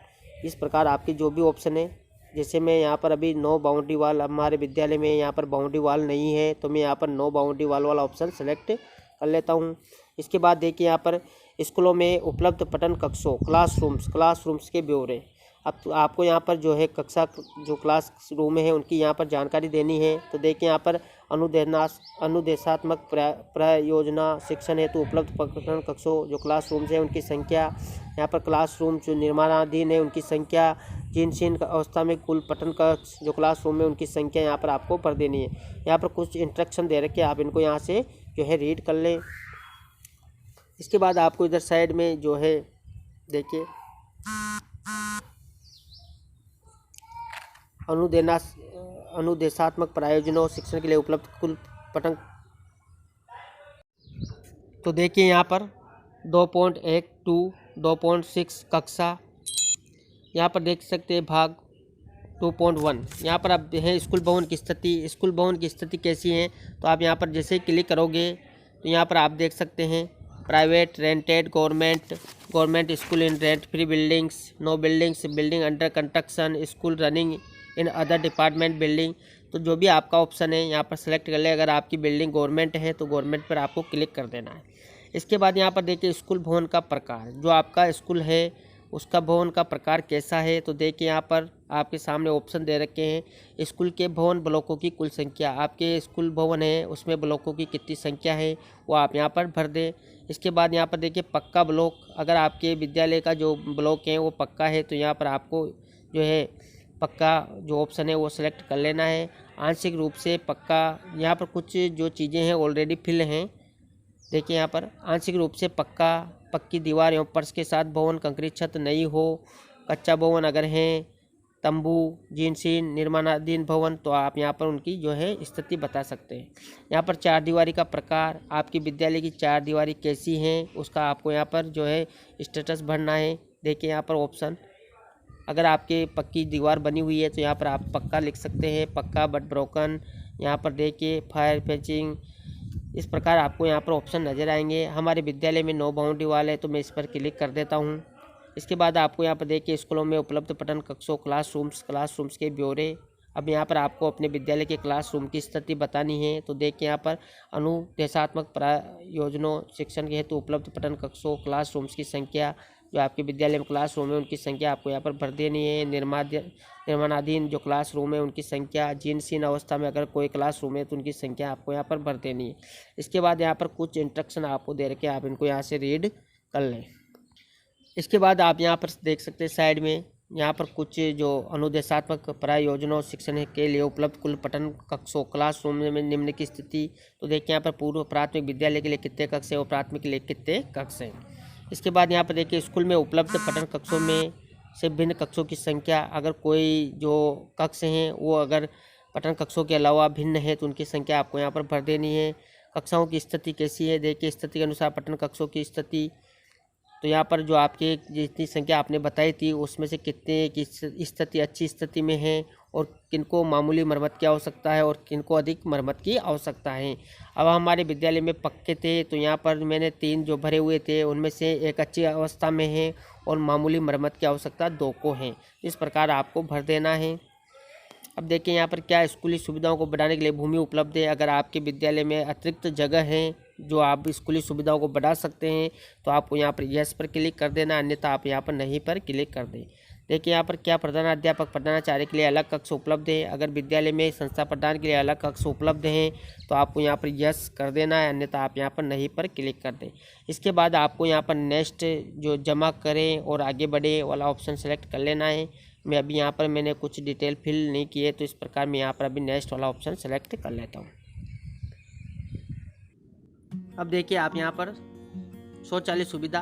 इस प्रकार आपकी जो भी ऑप्शन है। जैसे मैं यहाँ पर अभी नो बाउंड्री वाल, हमारे विद्यालय में यहाँ पर बाउंड्री वाल नहीं है तो मैं यहाँ पर नो बाउंड्री वाल वाला ऑप्शन सेलेक्ट कर लेता हूँ। इसके बाद देखिए यहाँ पर स्कूलों में उपलब्ध पठन कक्षों, क्लासरूम्स के ब्यौरे। अब तो आपको यहाँ पर जो है कक्षा जो क्लास रूम है उनकी यहाँ पर जानकारी देनी है। तो देखिए यहाँ पर अनुदेशात्मक प्रयोजना शिक्षण हेतु उपलब्ध पठन कक्षों जो क्लासरूम्स है उनकी संख्या, यहाँ पर क्लासरूम जो निर्माणाधीन है उनकी संख्या, जीर्णशीर्ण अवस्था में कुल पठन कक्ष जो क्लासरूम है उनकी संख्या यहाँ पर आपको भर देनी है। यहाँ पर कुछ इंस्ट्रक्शन दे रखे, आप इनको यहाँ से जो है रीड कर लें। इसके बाद आपको इधर साइड में जो है देखिए अनुदेशात्मक प्रयोजनों शिक्षण के लिए उपलब्ध कुल पठन। तो देखिए यहाँ पर 2.1 टू 2.6 कक्षा, यहाँ पर देख सकते हैं भाग 2.1। यहाँ पर अब है स्कूल भवन की स्थिति। स्कूल भवन की स्थिति कैसी है, तो आप यहाँ पर जैसे ही क्लिक करोगे तो यहाँ पर आप देख सकते हैं private, rented, government school in rent free buildings, no buildings, building under construction, school running in other department building. तो जो भी आपका ऑप्शन है यहाँ पर सेलेक्ट कर ले। अगर आपकी बिल्डिंग गवर्नमेंट है तो गवर्नमेंट पर आपको क्लिक कर देना है। इसके बाद यहाँ पर देखिए स्कूल भवन का प्रकार, जो आपका स्कूल है उसका भवन का प्रकार कैसा है। तो देखिए यहाँ पर आपके सामने ऑप्शन दे रखे हैं। स्कूल के भवन ब्लॉकों की कुल संख्या, आपके स्कूल भवन है उसमें ब्लॉकों की कितनी संख्या है वो आप यहाँ पर भर दें। इसके बाद यहाँ पर देखिए पक्का ब्लॉक, अगर आपके विद्यालय का जो ब्लॉक है वो पक्का है तो यहाँ पर आपको जो है पक्का जो ऑप्शन है वो सेलेक्ट कर लेना है। आंशिक रूप से पक्का, यहाँ पर कुछ जो चीज़ें हैं ऑलरेडी फिल हैं। देखिए यहाँ पर आंशिक रूप से पक्का, पक्की दीवार एवं फर्श के साथ भवन, कंक्रीट छत नहीं हो, कच्चा भवन अगर हैं, तंबू, जीनसीन, निर्माणाधीन भवन, तो आप यहाँ पर उनकी जो है स्थिति बता सकते हैं। यहाँ पर चार दीवारी का प्रकार, आपकी विद्यालय की चार दीवारी कैसी हैं उसका आपको यहाँ पर जो है स्टेटस भरना है। देखिए यहाँ पर ऑप्शन, अगर आपके पक्की दीवार बनी हुई है तो यहाँ पर आप पक्का लिख सकते हैं, पक्का बट ब्रोकन। यहाँ पर देखिए फायर फेंसिंग, इस प्रकार आपको यहाँ पर ऑप्शन नज़र आएंगे। हमारे विद्यालय में नो बाउंड्री वाल है तो मैं इस पर क्लिक कर देता हूँ। इसके बाद आपको यहाँ पर देखिए स्कूलों में उपलब्ध पठन कक्षों, क्लासरूम्स के ब्यौरे। अब यहाँ पर आपको अपने विद्यालय के क्लासरूम की स्थिति बतानी है। तो देखिए यहाँ पर अनुदेशात्मक प्रयोजनों शिक्षण के हेतु उपलब्ध पठन कक्षों, क्लासरूम्स की संख्या, जो आपके विद्यालय में क्लासरूम है उनकी संख्या आपको यहाँ पर भर देनी है। निर्माणाधीन जो क्लासरूम है उनकी संख्या, जीर्णशीर्ण अवस्था में अगर कोई क्लासरूम है तो उनकी संख्या आपको यहाँ पर भर देनी है। इसके बाद यहाँ पर कुछ इंस्ट्रक्शन आपको दे रखे, आप इनको यहाँ से रीड कर लें। इसके बाद आप यहाँ पर देख सकते हैं साइड में यहाँ पर कुछ जो अनुदेशात्मक प्रयोजनों शिक्षण के लिए उपलब्ध कुल पठन कक्षों, क्लासरूम में निम्न की स्थिति। तो देखिए यहाँ पर पूर्व प्राथमिक विद्यालय के लिए कितने कक्ष है और प्राथमिक के लिए कितने कक्ष हैं। इसके बाद यहाँ पर देखिए स्कूल में उपलब्ध पठन कक्षों में से भिन्न कक्षों की संख्या, अगर कोई जो कक्ष हैं वो अगर पठन कक्षों के अलावा भिन्न है तो उनकी संख्या आपको यहाँ पर भर देनी है। कक्षाओं की स्थिति कैसी है, देखिए स्थिति के अनुसार पठन कक्षों की स्थिति। तो यहाँ पर जो आपके जितनी संख्या आपने बताई थी उसमें से कितने की स्थिति अच्छी स्थिति में है और किनको मामूली मरम्मत की आवश्यकता है और किनको अधिक मरम्मत की आवश्यकता है। अब हमारे विद्यालय में पक्के थे तो यहाँ पर मैंने 3 जो भरे हुए थे उनमें से एक अच्छी अवस्था में है और मामूली मरम्मत की आवश्यकता 2 को है। इस प्रकार आपको भर देना है। अब देखिए यहाँ पर क्या स्कूली सुविधाओं को बढ़ाने के लिए भूमि उपलब्ध है। अगर आपके विद्यालय में अतिरिक्त जगह है जो आप स्कूली सुविधाओं को बढ़ा सकते हैं तो आपको यहाँ पर यस पर क्लिक कर देना, अन्यथा आप यहाँ पर नहीं पर क्लिक कर दें। देखिए यहाँ पर क्या प्रधानाध्यापक प्रधानाचार्य के लिए अलग कक्ष उपलब्ध है। अगर विद्यालय में संस्था प्रधान के लिए अलग कक्ष उपलब्ध हैं तो आपको यहाँ पर यस कर देना है, अन्यथा आप यहाँ पर नहीं पर क्लिक कर दें। इसके बाद आपको यहाँ पर नेक्स्ट जो जमा करें और आगे बढ़े वाला ऑप्शन सेलेक्ट कर लेना है। मैं अभी यहाँ पर मैंने कुछ डिटेल फिल नहीं की है तो इस प्रकार मैं यहाँ पर अभी नेक्स्ट वाला ऑप्शन सेलेक्ट कर लेता हूँ। अब देखिए आप यहाँ पर शौचालय सुविधा,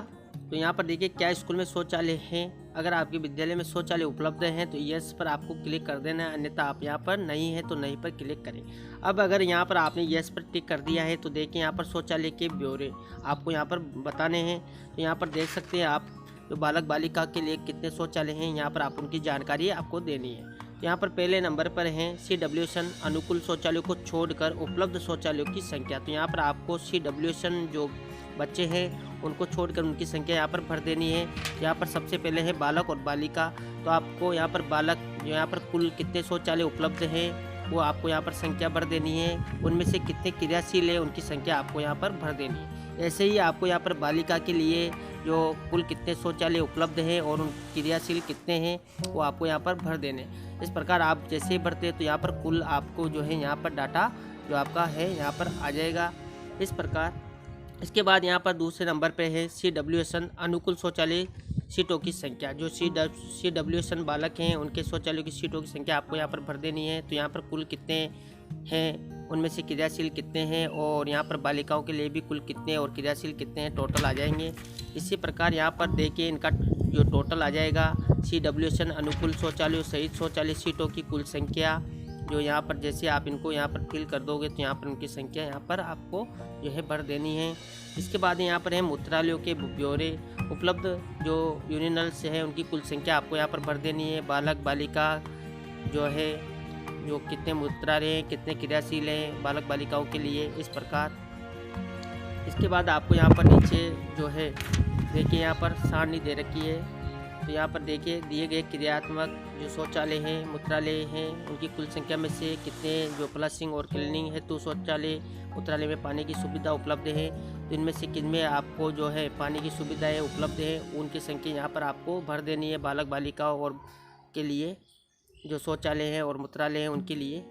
तो यहाँ पर देखिए क्या स्कूल में शौचालय हैं। अगर आपके विद्यालय में शौचालय उपलब्ध हैं तो यस पर आपको क्लिक कर देना है, अन्यथा आप यहाँ पर नहीं है तो नहीं पर क्लिक करें। अब अगर यहाँ पर आपने यस पर टिक कर दिया है तो देखिए यहाँ पर शौचालय के ब्यौरे आपको यहाँ पर बताने हैं। तो यहाँ पर देख सकते हैं आप जो बालक बालिका के लिए कितने शौचालय हैं, यहाँ पर आप उनकी जानकारी आपको देनी है। तो यहाँ पर पहले नंबर पर हैं CWSN अनुकूल शौचालयों को छोड़कर उपलब्ध शौचालयों की संख्या। तो यहाँ पर आपको CWSN जो बच्चे हैं उनको छोड़कर उनकी संख्या यहाँ पर भर देनी है। यहाँ पर सबसे पहले है बालक और बालिका, तो आपको यहाँ पर बालक जो यहाँ पर कुल कितने शौचालय उपलब्ध हैं वो आपको यहाँ पर संख्या भर देनी है। उनमें से कितने क्रियाशील है उनकी संख्या आपको यहाँ पर भर देनी है। ऐसे ही आपको यहाँ पर बालिका के लिए जो कुल कितने शौचालय उपलब्ध हैं और उन क्रियाशील कितने हैं वो आपको यहाँ पर भर देने। इस प्रकार आप जैसे ही भरते हैं तो यहाँ पर कुल आपको जो है यहाँ पर डाटा जो आपका है यहाँ पर आ जाएगा इस प्रकार। इसके बाद यहाँ पर दूसरे नंबर पे है CWSN अनुकूल शौचालय सीटों की संख्या। जो CWSN बालक हैं उनके शौचालयों की सीटों की संख्या आपको यहाँ पर भर देनी है। तो यहाँ पर कुल कितने हैं, उनमें से क्रियाशील कितने हैं और यहाँ पर बालिकाओं के लिए भी कुल कितने और क्रियाशील कितने हैं टोटल आ जाएंगे। इसी प्रकार यहाँ पर देखिए इनका जो टोटल आ जाएगा CWSN अनुकूल शौचालयों सहित शौचालय सीटों की कुल संख्या, जो यहाँ पर जैसे आप इनको यहाँ पर फिल कर दोगे तो यहाँ पर उनकी संख्या यहाँ पर आपको जो है भर देनी है। इसके बाद यहाँ पर है मूत्रालयों के ब्यौरे, उपलब्ध जो यूरिनल्स है उनकी कुल संख्या आपको यहाँ पर भर देनी है। बालक बालिका जो है जो कितने मूत्रालय हैं, कितने क्रियाशील हैं बालक बालिकाओं के लिए, इस प्रकार। इसके बाद आपको यहाँ पर नीचे जो है देखिए यहाँ पर सारणी दे रखी है, तो यहाँ पर देखिए दिए गए क्रियात्मक जो शौचालय हैं मूत्रालय हैं उनकी कुल संख्या में से कितने जो फ्लशिंग और क्लीनिंग हेतु शौचालय मूत्रालय में पानी की सुविधा उपलब्ध है, तो इनमें से किनमें आपको जो है पानी की सुविधाएं उपलब्ध है उनकी संख्या यहाँ पर आपको भर देनी है। बालक बालिकाओं और के लिए जो शौचालय हैं और मूत्रालय हैं उनके लिए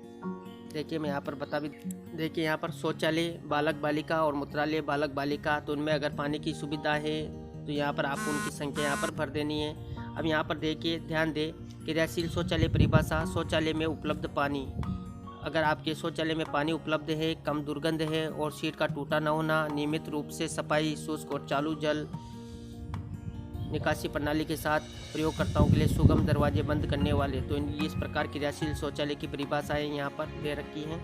देखिए मैं यहाँ पर बता भी देखिए यहाँ पर शौचालय बालक बालिका और मूत्रालय बालक बालिका, तो उनमें अगर पानी की सुविधा है तो यहाँ पर आपको उनकी संख्या यहाँ पर भर देनी है। अब यहाँ पर देखिए ध्यान दें, क्रियाशील शौचालय परिभाषा, शौचालय में उपलब्ध पानी, अगर आपके शौचालय में पानी उपलब्ध है, कम दुर्गंध है और सीट का टूटा न होना, नियमित रूप से सफाई, शुष्क और चालू जल निकासी प्रणाली के साथ प्रयोगकर्ताओं के लिए सुगम दरवाजे बंद करने वाले, तो इस प्रकार क्रियाशील शौचालय की परिभाषाएं यहाँ पर दे रखी हैं।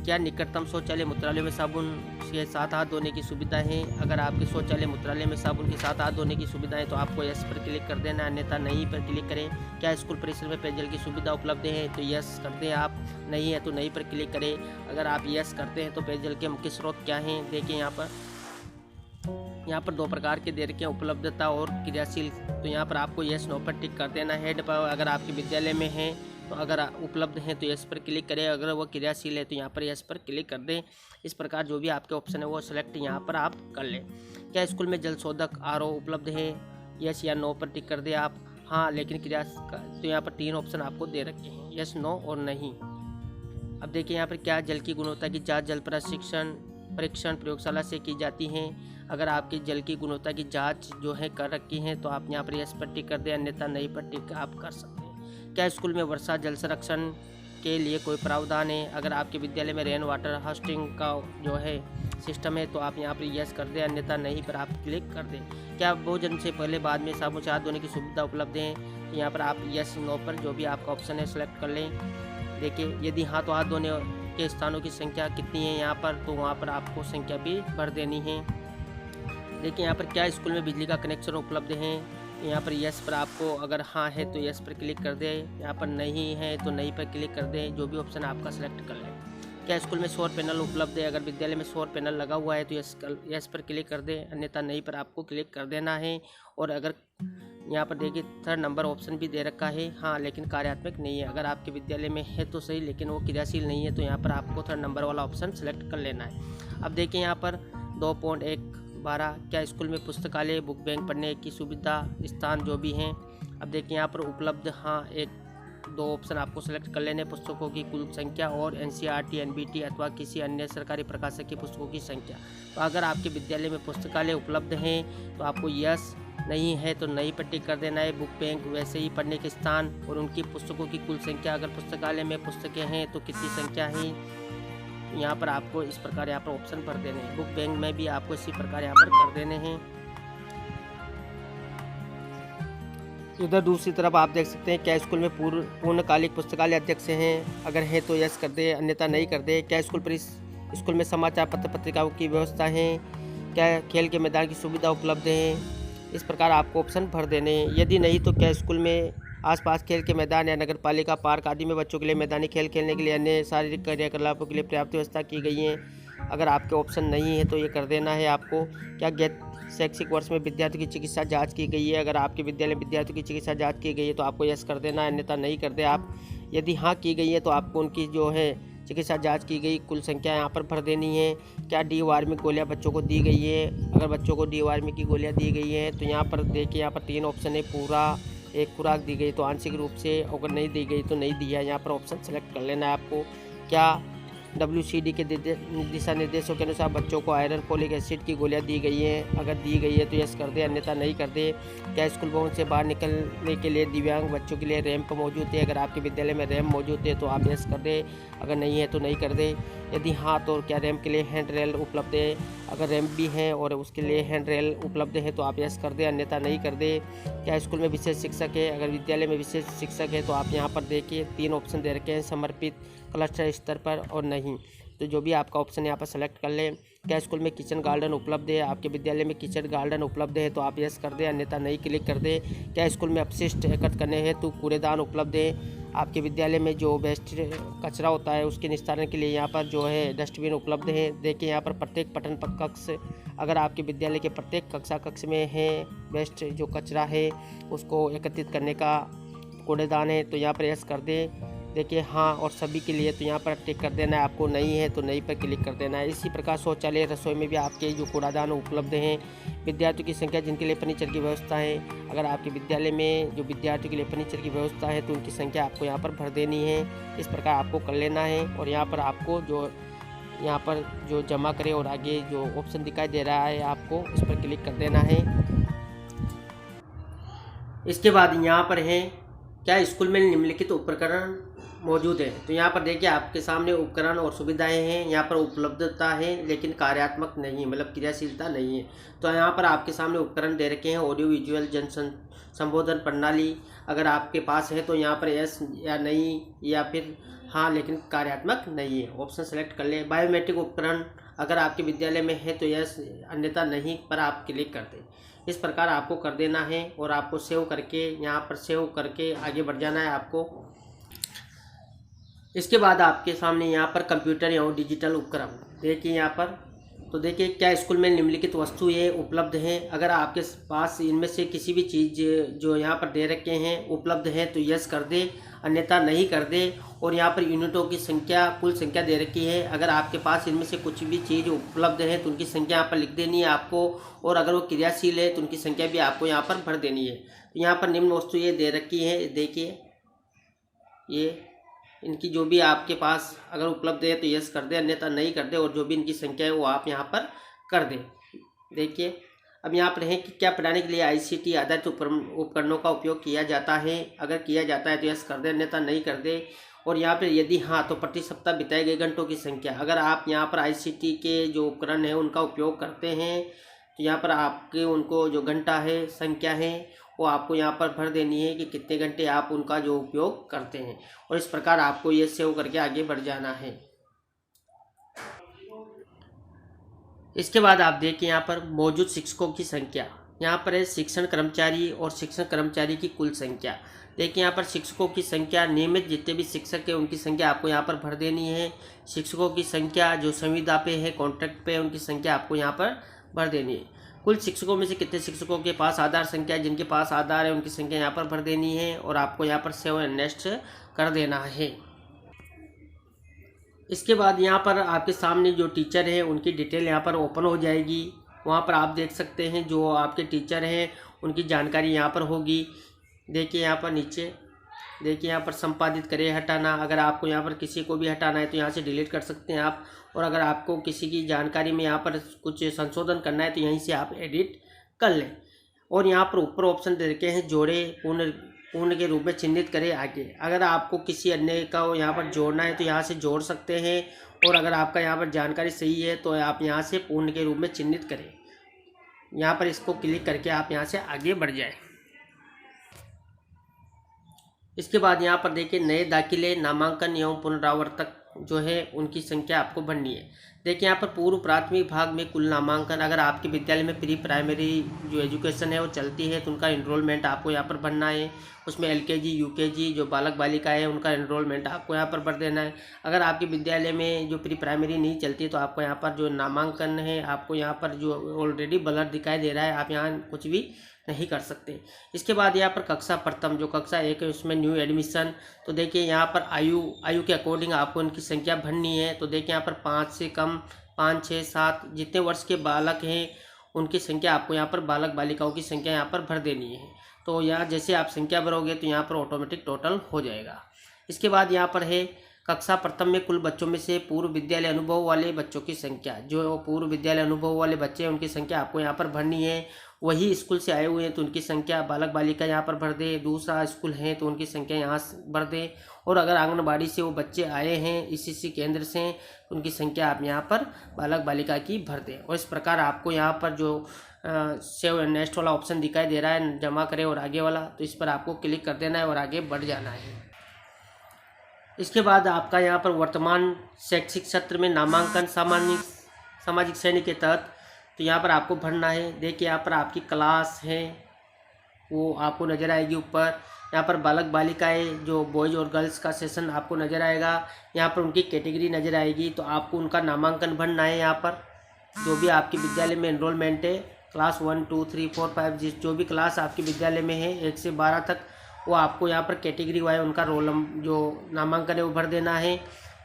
क्या निकटतम शौचालय मूत्रालय में साबुन के साथ हाथ धोने की सुविधा है? अगर आपके शौचालय मूत्रालय में साबुन के साथ हाथ धोने की सुविधा है तो आपको यस पर क्लिक कर देना, अन्यथा नहीं पर क्लिक करें। क्या स्कूल परिसर में पेयजल की सुविधा उपलब्ध है? तो यस कर दें आप, नहीं है तो नहीं पर क्लिक करें। अगर आप यस करते हैं तो पेयजल के मुख्य स्रोत क्या हैं? देखिए यहाँ पर दो प्रकार के दे रखे हैं, उपलब्धता और क्रियाशील, तो यहाँ पर आपको यस नो पर टिक कर देना है। हेड पर अगर आपके विद्यालय में है तो अगर उपलब्ध हैं तो यस पर क्लिक करें, अगर वो क्रियाशील है तो यहाँ पर यस पर क्लिक कर दें। इस प्रकार जो भी आपके ऑप्शन है वो सिलेक्ट यहाँ पर आप कर लें। क्या स्कूल में जल शोधक RO उपलब्ध है? यस या नो पर टिक कर दें आप, हाँ लेकिन क्रिया, तो यहाँ पर 3 ऑप्शन आपको दे रखे हैं, यस नो और नहीं। अब देखिए यहाँ पर क्या जल की गुणवत्ता की जाँच जल परीक्षण प्रयोगशाला से की जाती हैं? अगर आपकी जल की गुणवत्ता की जांच जो है कर रखी है तो आप यहाँ पर यस पर टिक कर दें, अन्यथा नहीं पर टिक आप कर सकते हैं। क्या स्कूल में वर्षा जल संरक्षण के लिए कोई प्रावधान है? अगर आपके विद्यालय में रेन वाटर हार्वेस्टिंग का जो है सिस्टम है तो आप यहाँ पर यस कर दें, अन्यथा नहीं पर आप क्लिक कर दें। क्या भोजन से पहले बाद में साबुन से हाथ धोने की सुविधा उपलब्ध है? तो यहाँ पर आप यस नो पर जो भी आपका ऑप्शन है सेलेक्ट कर लें। देखिए यदि हाँ तो हाथ धोने के स्थानों की संख्या कितनी है यहाँ पर, तो वहाँ पर आपको संख्या भी भर देनी है। देखिए यहाँ पर क्या स्कूल में बिजली का कनेक्शन उपलब्ध है? यहाँ पर यस पर आपको अगर हाँ है तो यस पर क्लिक कर दें, यहाँ पर नहीं है तो नहीं पर क्लिक कर दें, जो भी ऑप्शन आपका सेलेक्ट कर लें। क्या स्कूल में सौर पैनल उपलब्ध है? अगर विद्यालय में सौर पैनल लगा हुआ है तो यस पर क्लिक कर दें, अन्यथा नहीं पर आपको क्लिक कर देना है। और अगर यहाँ पर देखिए 3rd नंबर ऑप्शन भी दे रखा है, हाँ लेकिन कार्यात्मक नहीं है। अगर आपके विद्यालय में है तो सही लेकिन वो क्रियाशील नहीं है तो यहाँ पर आपको 3rd नंबर वाला ऑप्शन सेलेक्ट कर लेना है। अब देखिए यहाँ पर 2.112 क्या स्कूल में पुस्तकालय बुक बैंक पढ़ने की सुविधा स्थान जो भी हैं? अब देखिए यहाँ पर उपलब्ध हाँ 1-2 ऑप्शन आपको सेलेक्ट कर लेने, पुस्तकों की कुल संख्या और NCERT NBT अथवा किसी अन्य सरकारी प्रकाशक की पुस्तकों की संख्या। तो अगर आपके विद्यालय में पुस्तकालय उपलब्ध हैं तो आपको यस, नहीं है तो नहीं पर टिक कर देना है। बुक बैंक वैसे ही पढ़ने के स्थान और उनकी पुस्तकों की कुल संख्या, अगर पुस्तकालय में पुस्तकें हैं तो कितनी संख्या है, यहाँ पर आपको इस प्रकार यहाँ पर ऑप्शन भर देने हैं। बुक बैंक में भी आपको इसी प्रकार यहाँ पर कर देने हैं। इधर दूसरी तरफ आप देख सकते हैं क्या स्कूल में पूर्णकालिक पुस्तकालय अध्यक्ष हैं? अगर है तो यस कर दे, अन्यथा नहीं कर दे। क्या स्कूल में समाचार पत्र पत्रिकाओं की व्यवस्था है? क्या खेल के मैदान की सुविधा उपलब्ध है? इस प्रकार आपको ऑप्शन भर देने हैं। यदि नहीं तो क्या स्कूल में आसपास खेल के मैदान या नगर पालिका पार्क आदि में बच्चों के लिए मैदानी खेल खेलने के लिए अन्य शारीरिक क्रियाकलापों के लिए पर्याप्त व्यवस्था की गई है? अगर आपके ऑप्शन नहीं है तो ये कर देना है आपको। क्या गैर शैक्षिक वर्ष में विद्यार्थियों की चिकित्सा जांच की गई है? अगर आपके विद्यालय में विद्यार्थियों की चिकित्सा जांच की गई है तो आपको यस कर देना है, अन्यथा नहीं कर दे आप। यदि हाँ की गई है तो आपको उनकी जो है चिकित्सा जांच की गई कुल संख्या यहाँ पर भर देनी है। क्या डिवार्मिक गोलियाँ बच्चों को दी गई है? अगर बच्चों को डिवार्मिक की गोलियाँ दी गई हैं तो यहाँ पर देखिए यहाँ पर 3 ऑप्शन है, पूरा एक खुराक दी गई तो आंशिक रूप से, अगर नहीं दी गई तो नहीं दिया। यहाँ पर ऑप्शन सेलेक्ट कर लेना है आपको। क्या WCD के दिशा निर्देशों के अनुसार बच्चों को आयरन फोलिक एसिड की गोलियां दी गई हैं। अगर दी गई है तो यस कर दे, अन्यथा नहीं कर दे। क्या स्कूल भवन से बाहर निकलने के लिए दिव्यांग बच्चों के लिए रैंप मौजूद है? अगर आपके विद्यालय में रैंप मौजूद है तो आप यस कर दे, अगर नहीं है तो नहीं कर दे। यदि हाँ तो क्या रैंप के लिए हैंड रेल उपलब्ध है? अगर रैंप भी है और उसके लिए हैंड रेल उपलब्ध है तो आप यस कर दे, अन्यथा नहीं कर दे। क्या स्कूल में विशेष शिक्षक है? अगर विद्यालय में विशेष शिक्षक है तो आप यहाँ पर देखिए 3 ऑप्शन दे रखे हैं, समर्पित, क्लस्टर स्तर पर और नहीं। तो जो भी आपका ऑप्शन यहाँ पर सेलेक्ट कर लें। क्या स्कूल में किचन गार्डन उपलब्ध है? आपके विद्यालय में किचन गार्डन उपलब्ध है तो आप यस कर दें, अन्यथा नहीं क्लिक कर दें। क्या स्कूल में अपशिष्ट एकत्र करने हेतु कूड़ेदान उपलब्ध है? आपके विद्यालय में जो वेस्ट कचरा होता है उसके निस्तारण के लिए यहाँ पर जो है डस्टबिन उपलब्ध है। देखिए यहाँ पर प्रत्येक पठन कक्ष, अगर आपके विद्यालय के प्रत्येक कक्षा कक्ष में है वेस्ट जो कचरा है उसको एकत्रित करने का कूड़ेदान है तो यहाँ पर यस कर दें। देखिए हाँ और सभी के लिए तो यहाँ पर टिक कर देना है, आपको नहीं है तो नहीं पर क्लिक कर देना है। इसी प्रकार शौचालय रसोई में भी आपके जो कूड़ादान उपलब्ध हैं। विद्यार्थियों की संख्या जिनके लिए फर्नीचर की व्यवस्था है, अगर आपके विद्यालय में जो विद्यार्थियों के लिए फर्नीचर की व्यवस्था है तो उनकी संख्या आपको यहाँ पर भर देनी है। इस प्रकार आपको कर लेना है और यहाँ पर आपको यहाँ पर जो जमा करें और आगे जो ऑप्शन दिखाई दे रहा है आपको उस पर क्लिक कर देना है। इसके बाद यहाँ पर है क्या स्कूल में निम्नलिखित उपकरण मौजूद है? तो यहाँ पर देखिए आपके सामने उपकरण और सुविधाएं हैं, यहाँ पर उपलब्धता है लेकिन कार्यात्मक नहीं, मतलब क्रियाशीलता नहीं है। तो यहाँ पर आपके सामने उपकरण दे रखे हैं, ऑडियो विजुअल जन संबोधन प्रणाली, अगर आपके पास है तो यहाँ पर यस या नहीं या फिर हाँ लेकिन कार्यात्मक नहीं है, ऑप्शन सेलेक्ट कर ले। बायोमेट्रिक उपकरण, अगर आपके विद्यालय में है तो यस, अन्यथा नहीं पर आप क्लिक कर दें। इस प्रकार आपको कर देना है और आपको सेव करके यहाँ पर सेव करके आगे बढ़ जाना है आपको। इसके बाद आपके सामने यहाँ पर कंप्यूटर या डिजिटल उपकरण देखिए यहाँ पर, तो देखिए क्या स्कूल में निम्नलिखित वस्तुएं उपलब्ध हैं? अगर आपके पास इनमें से किसी भी चीज़ जो यहाँ पर दे रखे हैं उपलब्ध है तो यस कर दे, अन्यथा नहीं कर दे। और यहाँ पर यूनिटों की संख्या, कुल संख्या दे रखी है, अगर आपके पास इनमें से कुछ भी चीज़ उपलब्ध है तो उनकी संख्या यहाँ पर लिख देनी है आपको, और अगर वो क्रियाशील है तो उनकी संख्या भी आपको यहाँ पर भर देनी है। तो यहाँ पर निम्न वस्तु ये दे रखी है, देखिए ये इनकी जो भी आपके पास अगर उपलब्ध है तो यस कर दे, अन्यथा नहीं कर दे, और जो भी इनकी संख्या है वो आप यहाँ पर कर दें। देखिए अब यहाँ पर है कि क्या पढ़ाने के लिए ICT आधारित उपकरणों का उपयोग किया जाता है? अगर किया जाता है तो यस कर दे, अन्यथा नहीं कर दे। और यहाँ पर यदि हाँ तो प्रति सप्ताह बिताए गए घंटों की संख्या, अगर आप यहाँ पर ICT के जो उपकरण है उनका उपयोग करते हैं तो यहाँ पर आपके उनको जो घंटा है संख्या है वो आपको यहाँ पर भर देनी है कि कितने घंटे आप उनका जो उपयोग करते हैं, और इस प्रकार आपको ये सेव करके आगे बढ़ जाना है। इसके बाद आप देखिए यहाँ पर मौजूद शिक्षकों की संख्या, यहाँ पर है शिक्षण कर्मचारी और शिक्षण कर्मचारी की कुल संख्या। देखिए यहाँ पर शिक्षकों की संख्या, नियमित जितने भी शिक्षक है उनकी संख्या आपको यहाँ पर भर देनी है। शिक्षकों की संख्या जो संविदा पे है, कॉन्ट्रैक्ट पे, उनकी संख्या आपको यहाँ पर भर देनी है। कुल शिक्षकों में से कितने शिक्षकों के पास आधार संख्या है, जिनके पास आधार है उनकी संख्या यहाँ पर भर देनी है, और आपको यहाँ पर सेव एंड नेक्स्ट कर देना है। इसके बाद यहाँ पर आपके सामने जो टीचर हैं उनकी डिटेल यहाँ पर ओपन हो जाएगी। वहाँ पर आप देख सकते हैं जो आपके टीचर हैं उनकी जानकारी यहाँ पर होगी। देखिए यहाँ पर नीचे देखिए यहाँ पर संपादित करें, हटाना, अगर आपको यहाँ पर किसी को भी हटाना है तो यहाँ से डिलीट कर सकते हैं आप, और अगर आपको किसी की जानकारी में यहाँ पर कुछ संशोधन करना है तो यहीं से आप एडिट कर लें। और यहाँ पर ऊपर ऑप्शन दे रखे हैं जोड़े, पूर्ण के रूप में चिन्हित करें आगे। अगर आपको किसी अन्य का यहाँ पर जोड़ना है तो यहाँ से जोड़ सकते हैं, और अगर आपका यहाँ पर जानकारी सही है तो आप यहाँ से पूर्ण के रूप में चिन्हित करें। यहाँ पर इसको क्लिक करके आप यहाँ से आगे बढ़ जाएं। इसके बाद यहाँ पर देखिए नए दाखिले, नामांकन एवं पुनरावर्तक जो है उनकी संख्या आपको भरनी है। देखिए यहाँ पर पूर्व प्राथमिक भाग में कुल नामांकन, अगर आपके विद्यालय में प्री प्राइमरी जो एजुकेशन है वो चलती है तो उनका एनरोलमेंट आपको यहाँ पर भरना है। उसमें LKG UKG जो बालक बालिका है उनका एनरोलमेंट आपको यहाँ पर भर देना है। अगर आपके विद्यालय में जो प्री प्राइमरी नहीं चलती तो आपको यहाँ पर जो नामांकन है आपको यहाँ पर जो ऑलरेडी ब्लर दिखाई दे रहा है, आप यहाँ कुछ भी नहीं कर सकते। इसके बाद यहाँ पर कक्षा प्रथम जो कक्षा 1 है उसमें न्यू एडमिशन, तो देखिए यहाँ पर आयु के अकॉर्डिंग आपको इनकी संख्या भरनी है। तो देखिए यहाँ पर 5 से कम 5, 6, 7 जितने वर्ष के बालक हैं उनकी संख्या आपको यहाँ पर बालक बालिकाओं की संख्या यहाँ पर भर देनी है। तो यहाँ जैसे आप संख्या भरोगे तो यहाँ पर ऑटोमेटिक टोटल हो जाएगा। इसके बाद यहाँ पर है कक्षा प्रथम में कुल बच्चों में से पूर्व विद्यालय अनुभव वाले बच्चों की संख्या, जो पूर्व विद्यालय अनुभव वाले बच्चे हैं उनकी संख्या आपको यहाँ पर भरनी है। वही स्कूल से आए हुए हैं तो उनकी संख्या बालक बालिका यहाँ पर भर दे। दूसरा स्कूल है तो उनकी संख्या यहाँ भर दे। और अगर आंगनबाड़ी से वो बच्चे आए हैं इसी केंद्र से, उनकी संख्या आप यहाँ पर बालक बालिका की भर दें। और इस प्रकार आपको यहाँ पर जो सेव एंड नेक्स्ट वाला ऑप्शन दिखाई दे रहा है, जमा करें और आगे वाला, तो इस पर आपको क्लिक कर देना है और आगे बढ़ जाना है। इसके बाद आपका यहाँ पर वर्तमान शैक्षिक सत्र में नामांकन सामाजिक श्रेणी के तहत, तो यहाँ पर आपको भरना है। देखिए यहाँ पर आपकी क्लास है वो आपको नज़र आएगी ऊपर। यहाँ पर बालक बालिकाएं जो बॉयज़ और गर्ल्स का सेशन आपको नज़र आएगा। यहाँ पर उनकी कैटेगरी नज़र आएगी, तो आपको उनका नामांकन भरना है। यहाँ पर जो भी आपके विद्यालय में एनरोलमेंट है, क्लास 1 2 3 4 5 जो भी क्लास आपके विद्यालय में है 1 से 12 तक, वो आपको यहाँ पर कैटेगरी वाइज उनका जो नामांकन है वो भर देना है।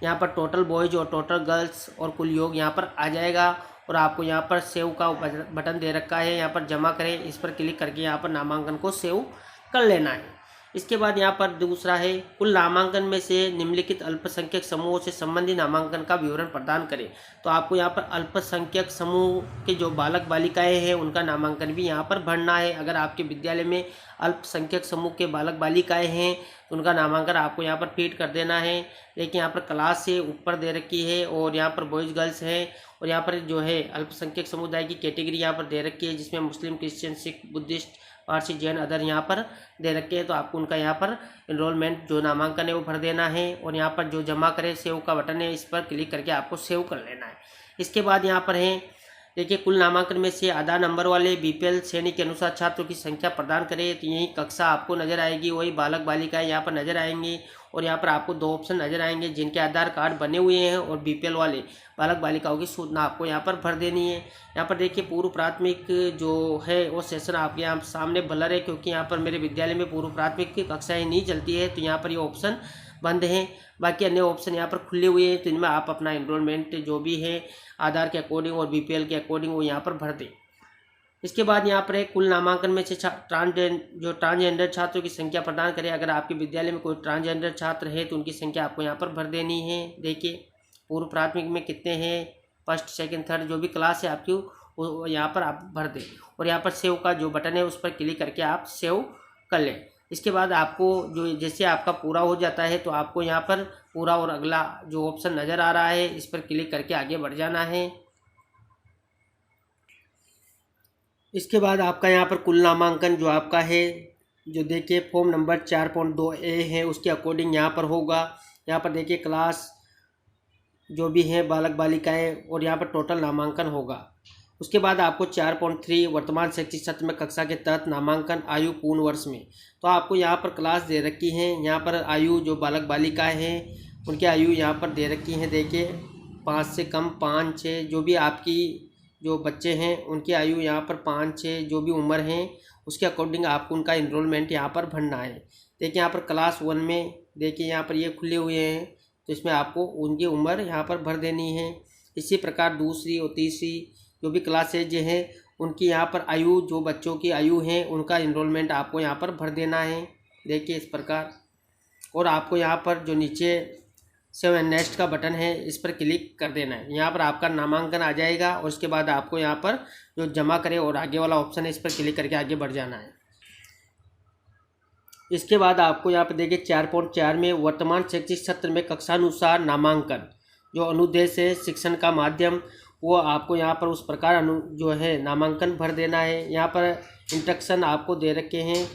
यहाँ पर टोटल बॉयज़ और टोटल गर्ल्स और कुल योग यहाँ पर आ जाएगा। और आपको यहाँ पर सेव का बटन दे रखा है, यहाँ पर जमा करें, इस पर क्लिक करके यहाँ पर नामांकन को सेव कर लेना है। इसके बाद यहाँ पर दूसरा है कुल नामांकन में से निम्नलिखित अल्पसंख्यक समूहों से संबंधित नामांकन का विवरण प्रदान करें। तो आपको यहाँ पर अल्पसंख्यक समूह के जो बालक बालिकाएं हैं उनका नामांकन भी यहाँ पर भरना है। अगर आपके विद्यालय में अल्पसंख्यक समूह के बालक बालिकाएं हैं तो उनका नामांकन आपको यहाँ पर फीड कर देना है। देखिए यहाँ पर क्लास से ऊपर दे रखी है और यहाँ पर बॉयज़ गर्ल्स हैं। और यहाँ पर जो है अल्पसंख्यक समुदाय की कैटेगरी यहाँ पर दे रखी है, जिसमें Muslim, Christian, Sikh, Buddhist, Parsi, Jain, other यहाँ पर दे रखे हैं। तो आपको उनका यहाँ पर एनरोलमेंट जो नामांकन है वो भर देना है। और यहाँ पर जो जमा करें सेव का बटन है, इस पर क्लिक करके आपको सेव कर लेना है। इसके बाद यहाँ पर है देखिए कुल नामांकन में से आधार नंबर वाले बीपीएल श्रेणी के अनुसार छात्रों की संख्या प्रदान करें। तो यही कक्षा आपको नज़र आएगी, वही बालक बालिकाएं यहाँ पर नज़र आएंगी। और यहाँ पर आपको 2 ऑप्शन नज़र आएंगे, जिनके आधार कार्ड बने हुए हैं और बीपीएल वाले बालक बालिकाओं की सूचना आपको यहाँ पर भर देनी है। यहाँ पर देखिए पूर्व प्राथमिक जो है वो सेशन आपके यहाँ सामने ब्लर है, क्योंकि यहाँ पर मेरे विद्यालय में पूर्व प्राथमिक की कक्षाएँ नहीं चलती है, तो यहाँ पर ये ऑप्शन बंद हैं। बाकी अन्य ऑप्शन यहाँ पर खुले हुए हैं, तो इनमें आप अपना एनरोलमेंट जो भी है आधार के अकॉर्डिंग और बीपीएल के अकॉर्डिंग वो यहाँ पर भर दें। इसके बाद यहाँ पर है कुल नामांकन में से ट्रांसजेंडर छात्रों की संख्या प्रदान करें। अगर आपके विद्यालय में कोई ट्रांसजेंडर छात्र है तो उनकी संख्या आपको यहाँ पर भर देनी है। देखिए पूर्व प्राथमिक में कितने हैं, फर्स्ट सेकंड थर्ड जो भी क्लास है आपकी वो यहाँ पर आप भर दें। और यहाँ पर सेव का जो बटन है उस पर क्लिक करके आप सेव कर लें। इसके बाद आपको जो जैसे आपका पूरा हो जाता है तो आपको यहाँ पर पूरा और अगला जो ऑप्शन नज़र आ रहा है इस पर क्लिक करके आगे बढ़ जाना है। इसके बाद आपका यहाँ पर कुल नामांकन जो आपका है, जो देखिए फॉर्म नंबर 4.2A है उसके अकॉर्डिंग यहाँ पर होगा। यहाँ पर देखिए क्लास जो भी है बालक बालिकाएं और यहाँ पर टोटल नामांकन होगा। उसके बाद आपको 4.3 वर्तमान शैक्षिक सत्र में कक्षा के तहत नामांकन आयु पूर्ण वर्ष में, तो आपको यहाँ पर क्लास दे रखी है। यहाँ पर आयु जो बालक बालिकाएं हैं उनकी आयु यहाँ पर दे रखी है। देखिए 5 से कम 5 6 जो भी आपकी जो बच्चे हैं उनकी आयु यहाँ पर 5 6 जो भी उम्र हैं उसके अकॉर्डिंग आपको उनका इनरोलमेंट यहाँ पर भरना है। देखिए यहाँ पर क्लास 1 में देखिए यहाँ पर ये खुले हुए हैं, तो इसमें आपको उनकी उम्र यहाँ पर भर देनी है। इसी प्रकार दूसरी और तीसरी जो भी क्लासेज हैं उनकी यहाँ पर आयु जो बच्चों की आयु है उनका इनरोलमेंट आपको यहाँ पर भर देना है। देखिए इस प्रकार। और आपको यहाँ पर जो नीचे सेव एंड नेक्स्ट का बटन है इस पर क्लिक कर देना है। यहाँ पर आपका नामांकन आ जाएगा और उसके बाद आपको यहाँ पर जो जमा करें और आगे वाला ऑप्शन है इस पर क्लिक करके आगे बढ़ जाना है। इसके बाद आपको यहाँ पर देखिए 4.4 में वर्तमान शैक्षिक सत्र में कक्षानुसार नामांकन जो अनुदेश है शिक्षण का माध्यम, वो आपको यहाँ पर उस प्रकार जो है नामांकन भर देना है। यहाँ पर इंस्ट्रक्शन आपको दे रखे हैं।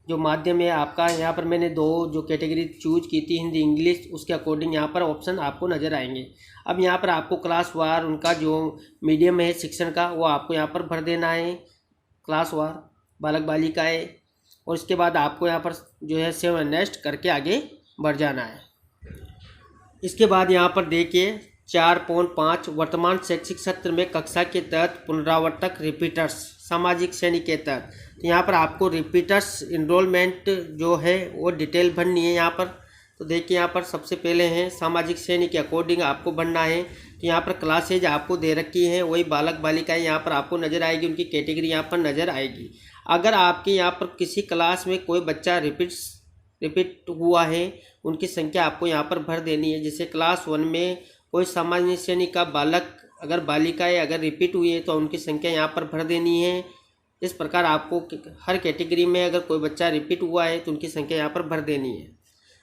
जो माध्यम है आपका, यहाँ पर मैंने 2 जो कैटेगरी चूज की थी हिंदी इंग्लिश, उसके अकॉर्डिंग यहाँ पर ऑप्शन आपको नज़र आएंगे। अब यहाँ पर आपको क्लास वार उनका जो मीडियम है शिक्षण का वो आपको यहाँ पर भर देना है, क्लास वार बालक बालिकाएँ। और इसके बाद आपको यहाँ पर जो है सेव एंड नेक्स्ट करके आगे बढ़ जाना है। इसके बाद यहाँ पर देखिए 4.5 वर्तमान शैक्षिक सत्र में कक्षा के तहत पुनरावर्तक रिपीटर्स सामाजिक श्रेणी के तहत, तो यहाँ पर आपको रिपीटर्स इनरोलमेंट जो है वो डिटेल भरनी है यहाँ पर। तो देखिए यहाँ पर सबसे पहले हैं सामाजिक श्रेणी के अकॉर्डिंग आपको भरना है। तो यहाँ पर क्लासेज आपको दे रखी हैं, वही बालक बालिकाएं यहाँ पर आपको नज़र आएगी, उनकी कैटेगरी यहाँ पर नज़र आएगी। अगर आपके यहाँ पर किसी क्लास में कोई बच्चा रिपीट्स रिपीट हुआ है उनकी संख्या आपको यहाँ पर भर देनी है। जैसे क्लास 1 में कोई सामान्य श्रेणी का बालक अगर बालिकाएं अगर रिपीट हुई है तो उनकी संख्या यहाँ पर भर देनी है। इस प्रकार आपको हर कैटेगरी में अगर कोई बच्चा रिपीट हुआ है तो उनकी संख्या यहाँ पर भर देनी है।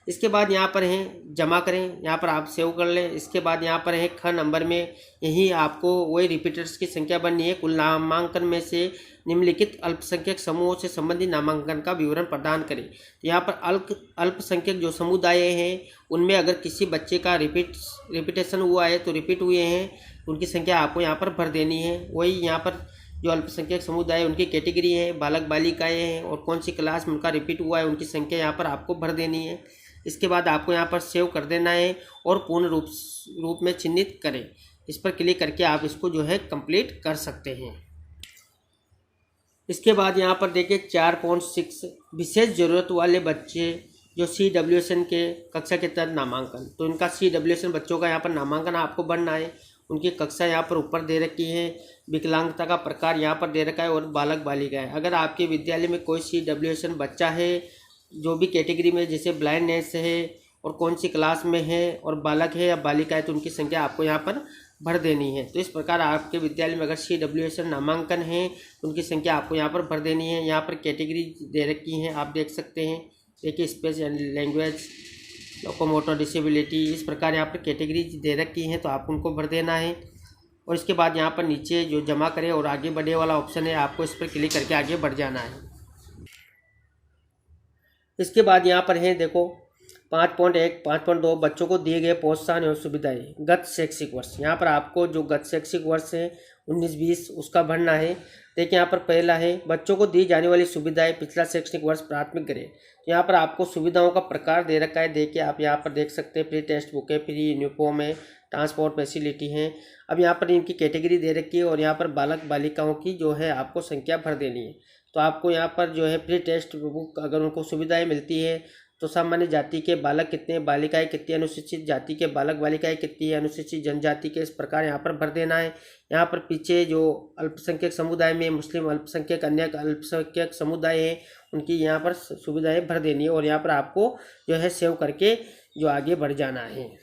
इसके बाद यहाँ पर है जमा करें, यहाँ पर आप सेव कर लें। इसके बाद यहाँ पर है ख नंबर में यही आपको वही रिपीटर्स की संख्या बननी है। कुल नामांकन में से निम्नलिखित अल्पसंख्यक समूहों से संबंधित नामांकन का विवरण प्रदान करें। तो यहाँ पर अल्पसंख्यक जो समुदाय हैं उनमें अगर किसी बच्चे का रिपीटेशन हुआ है तो रिपीट हुए हैं उनकी संख्या आपको यहाँ पर भर देनी है। वही यहाँ पर जो अल्पसंख्यक समुदाय है उनकी कैटेगरी है, बालक बालिकाएँ हैं और कौन सी क्लास में उनका रिपीट हुआ है उनकी संख्या यहाँ पर आपको भर देनी है। इसके बाद आपको यहाँ पर सेव कर देना है और पूर्ण रूप में चिन्हित करें। इस पर क्लिक करके आप इसको जो है कंप्लीट कर सकते हैं। इसके बाद यहाँ पर देखिए 4.6 विशेष ज़रूरत वाले बच्चे जो CWSN के कक्षा के तहत नामांकन, तो इनका CWSN बच्चों का यहाँ पर नामांकन आपको बनना है। उनकी कक्षा यहाँ पर ऊपर दे रखी है, विकलांगता का प्रकार यहाँ पर दे रखा है और बालक बालिकाएँ। अगर आपके विद्यालय में कोई CWSN बच्चा है जो भी कैटेगरी में जैसे ब्लाइंडनेस है और कौन सी क्लास में है और बालक है या बालिका है तो उनकी संख्या आपको यहाँ पर भर देनी है। तो इस प्रकार आपके विद्यालय में अगर CWSN नामांकन है तो उनकी संख्या आपको यहाँ पर भर देनी है। यहाँ पर कैटेगरी दे रखी हैं, आप देख सकते हैं। देखिए speech and language, locomotor disability, इस प्रकार यहाँ पर कैटेगरी दे रखी हैं तो आपको उनको भर देना है। और इसके बाद यहाँ पर नीचे जो जमा करें और आगे बढ़े वाला ऑप्शन है आपको इस पर क्लिक करके आगे बढ़ जाना है। इसके बाद यहाँ पर है देखो 5.1 5.2 बच्चों को दिए गए प्रोत्साहन एवं सुविधाएं गत शैक्षिक वर्ष। यहाँ पर आपको जो गत शैक्षिक वर्ष है 19-20 उसका भरना है। देखिए यहाँ पर पहला है बच्चों को दी जाने वाली सुविधाएं पिछला शैक्षणिक वर्ष प्राथमिक ग्रेड। यहाँ पर आपको सुविधाओं का प्रकार दे रखा है। देखिए आप यहाँ पर देख सकते हैं, फ्री टेक्स्ट बुक है, फ्री यूनिफॉर्म है, ट्रांसपोर्ट फैसिलिटी है। अब यहाँ पर इनकी कैटेगरी दे रखी है और यहाँ पर बालक बालिकाओं की जो है आपको संख्या भर देनी है। तो आपको यहाँ पर जो है फ्री टेक्स्ट बुक अगर उनको सुविधाएं मिलती है तो सामान्य जाति के बालक कितने, बालिकाएं कितनी, अनुसूचित जाति के बालक बालिकाएं कितनी है, अनुसूचित जनजाति के, इस प्रकार यहाँ पर भर देना है। यहाँ पर पीछे जो अल्पसंख्यक समुदाय में मुस्लिम अल्पसंख्यक, अन्य अल्पसंख्यक समुदाय हैं उनकी यहाँ पर सुविधाएं भर देनी है और यहाँ पर आपको जो है सेव करके जो आगे बढ़ जाना है।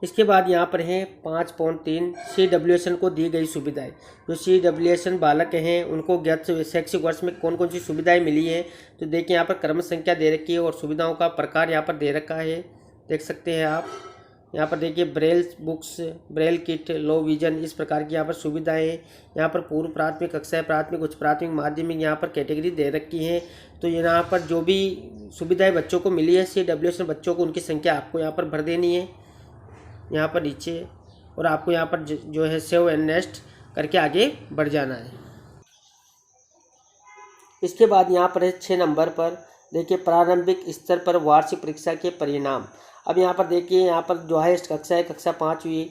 इसके बाद यहाँ पर है 5.3 CWSN को दी गई सुविधाएं। जो CWSN बालक हैं उनको गत शैक्षिक वर्ष में कौन कौन सी सुविधाएं मिली है तो देखिए यहाँ पर क्रम संख्या दे रखी है और सुविधाओं का प्रकार यहाँ पर दे रखा है, देख सकते हैं आप। यहाँ पर देखिए Braille books, Braille kit, low vision, इस प्रकार की यहाँ पर सुविधाएं हैं। यहाँ पर पूर्व प्राथमिक कक्षा, प्राथमिक, उच्च प्राथमिक, माध्यमिक यहाँ पर कैटेगरी दे रखी है। तो यहाँ पर जो भी सुविधाएँ बच्चों को मिली है CWSN बच्चों को, उनकी संख्या आपको यहाँ पर भर देनी है यहाँ पर नीचे, और आपको यहाँ पर जो है सेव एंड नेक्स्ट करके आगे बढ़ जाना है। इसके बाद यहाँ पर है 6 नंबर पर देखिए प्रारंभिक स्तर पर वार्षिक परीक्षा के परिणाम। अब यहाँ पर देखिए यहाँ पर जो हाईएस्ट कक्षा है कक्षा 5वीं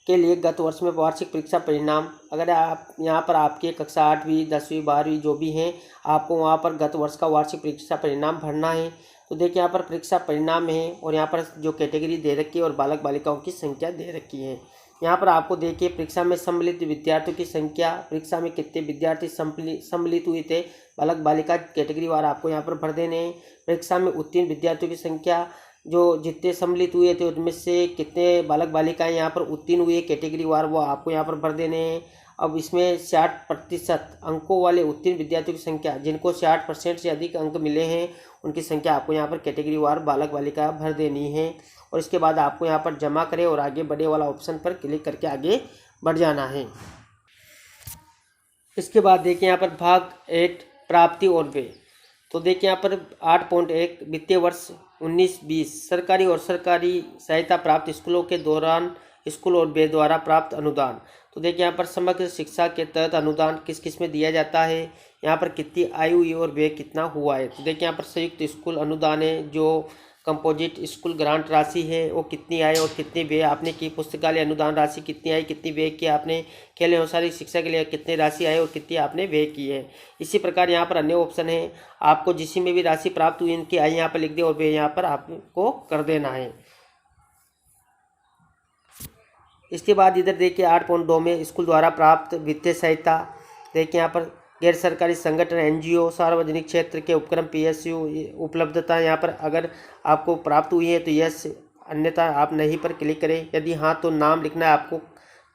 के लिए गत वर्ष में वार्षिक परीक्षा परिणाम। अगर आप यहाँ पर आपके कक्षा 8वीं 10वीं 12वीं जो भी हैं आपको वहाँ पर गत वर्ष का वार्षिक परीक्षा परिणाम भरना है। तो देखिए यहाँ पर परीक्षा परिणाम है और यहाँ पर जो कैटेगरी दे रखी है और बालक बालिकाओं की संख्या दे रखी है। यहाँ पर आपको देखिए परीक्षा में सम्मिलित विद्यार्थियों की संख्या, परीक्षा में कितने विद्यार्थी सम्मिलित हुए थे, बालक बालिका कैटेगरी वार आपको यहाँ पर भर देने हैं। परीक्षा में उत्तीर्ण विद्यार्थियों की संख्या, जो जितने सम्मिलित हुए थे उनमें से कितने बालक बालिकाएँ यहाँ पर उत्तीर्ण हुए कैटेगरी वार, वो आपको यहाँ पर भर देने हैं। अब इसमें 60% अंकों वाले उत्तीर्ण विद्यार्थियों की संख्या, जिनको 60% से अधिक अंक मिले हैं उनकी संख्या आपको यहाँ पर कैटेगरी वार बालक बालिका भर देनी है। और इसके बाद आपको यहाँ पर जमा करें और आगे बढ़े वाला ऑप्शन पर क्लिक करके आगे बढ़ जाना है। इसके बाद देखिए यहाँ पर भाग 8 प्राप्ति और व्यय। तो देखिए यहाँ पर 8.1 वित्तीय वर्ष 19-20 सरकारी और सरकारी सहायता प्राप्त स्कूलों के दौरान स्कूल और व्यय द्वारा प्राप्त अनुदान। तो देखिए यहाँ पर समग्र शिक्षा के तहत अनुदान किस किस में दिया जाता है, यहाँ पर कितनी आयु हुई और व्यय कितना हुआ है। तो देखिए यहाँ पर संयुक्त स्कूल अनुदान है, जो कंपोजिट स्कूल ग्रांट राशि है वो कितनी आई और कितनी व्यय आपने की, पुस्तकालय अनुदान राशि कितनी आई, कितनी व्यय की आपने, खेल एवं शारीरिक शिक्षा के लिए कितनी राशि आई और कितनी आपने व्यय की है। इसी प्रकार यहाँ पर अन्य ऑप्शन है, आपको जिस में भी राशि प्राप्त हुई इनकी आई यहाँ पर लिख दे और व्यय यहाँ पर आपको कर देना है। इसके बाद इधर देखिए 8.2 में स्कूल द्वारा प्राप्त वित्तीय सहायता। देखिए यहाँ पर गैर सरकारी संगठन एनजीओ, सार्वजनिक क्षेत्र के उपक्रम पीएसयू उपलब्धता यहाँ पर अगर आपको प्राप्त हुई है तो यस, अन्यथा आप नहीं पर क्लिक करें। यदि हाँ तो नाम लिखना है आपको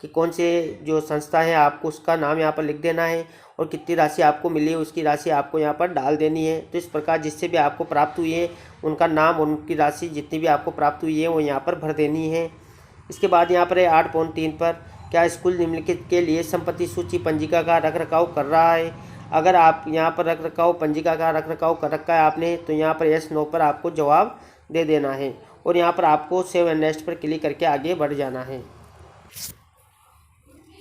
कि कौन से जो संस्था है आपको उसका नाम यहाँ पर लिख देना है और कितनी राशि आपको मिली है उसकी राशि आपको यहाँ पर डाल देनी है। तो इस प्रकार जिससे भी आपको प्राप्त हुई है उनका नाम, उनकी राशि जितनी भी आपको प्राप्त हुई है वो यहाँ पर भर देनी है। इसके बाद यहाँ पर है 8.3 पर, क्या स्कूल निम्नलिखित के लिए संपत्ति सूची पंजिका का रखरखाव कर रहा है। अगर आप यहाँ पर रखरखाव पंजिका का रखरखाव कर रखा है आपने तो यहाँ पर यस नो पर आपको जवाब दे देना है और यहाँ पर आपको सेव एंड नेक्स्ट पर क्लिक करके आगे बढ़ जाना है।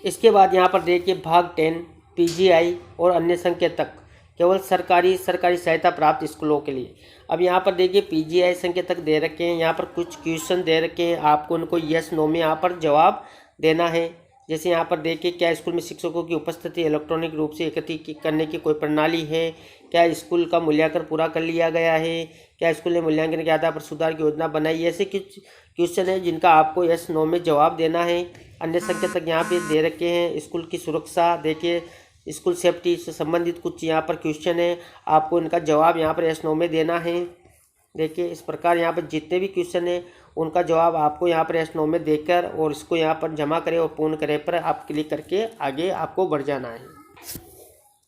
इसके बाद यहाँ पर देखिए भाग 10 पीजीआई और अन्य संकेतक केवल सरकारी सहायता प्राप्त स्कूलों के लिए। अब यहाँ पर देखिए पीजीआई संकेतक दे रखे हैं, यहाँ पर कुछ क्वेश्चन दे रखे हैं, आपको उनको यस नो में यहाँ पर जवाब देना है। जैसे यहाँ पर देखिए क्या स्कूल में शिक्षकों की उपस्थिति इलेक्ट्रॉनिक रूप से एकत्रित करने की कोई प्रणाली है, क्या स्कूल का मूल्यांकन पूरा कर लिया गया है, क्या स्कूल ने मूल्यांकन के आधार पर सुधार की योजना बनाई है। ऐसे कुछ क्वेश्चन है जिनका आपको यस नो में जवाब देना है। अन्य संकेतक यहाँ पे दे रखे हैं, स्कूल की सुरक्षा, देखिए स्कूल सेफ्टी से संबंधित कुछ यहाँ पर क्वेश्चन है, आपको इनका जवाब यहाँ पर यस नो में देना है। देखिए इस प्रकार यहाँ पर जितने भी क्वेश्चन है उनका जवाब आपको यहाँ पर यस नो में देकर और इसको यहाँ पर जमा करें और पूर्ण करें पर आप क्लिक करके आगे आपको बढ़ जाना है।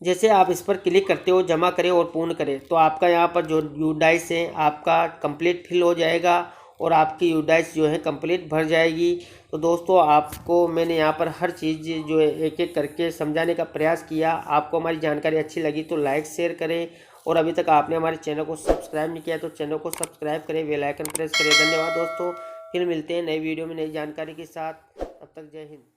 जैसे आप इस पर क्लिक करते हो, जमा करें और पूर्ण करें, तो आपका यहाँ पर जो यूडाइस है आपका कंप्लीट फिल हो जाएगा और आपकी यूडाइस जो है कंप्लीट भर जाएगी। तो दोस्तों आपको मैंने यहाँ पर हर चीज़ जो है एक एक करके समझाने का प्रयास किया। आपको हमारी जानकारी अच्छी लगी तो लाइक शेयर करें और अभी तक आपने हमारे चैनल को सब्सक्राइब नहीं किया तो चैनल को सब्सक्राइब करें, बेल आइकन प्रेस करें। धन्यवाद दोस्तों, फिर मिलते हैं नई वीडियो में नई जानकारी के साथ। तब तक जय हिंद।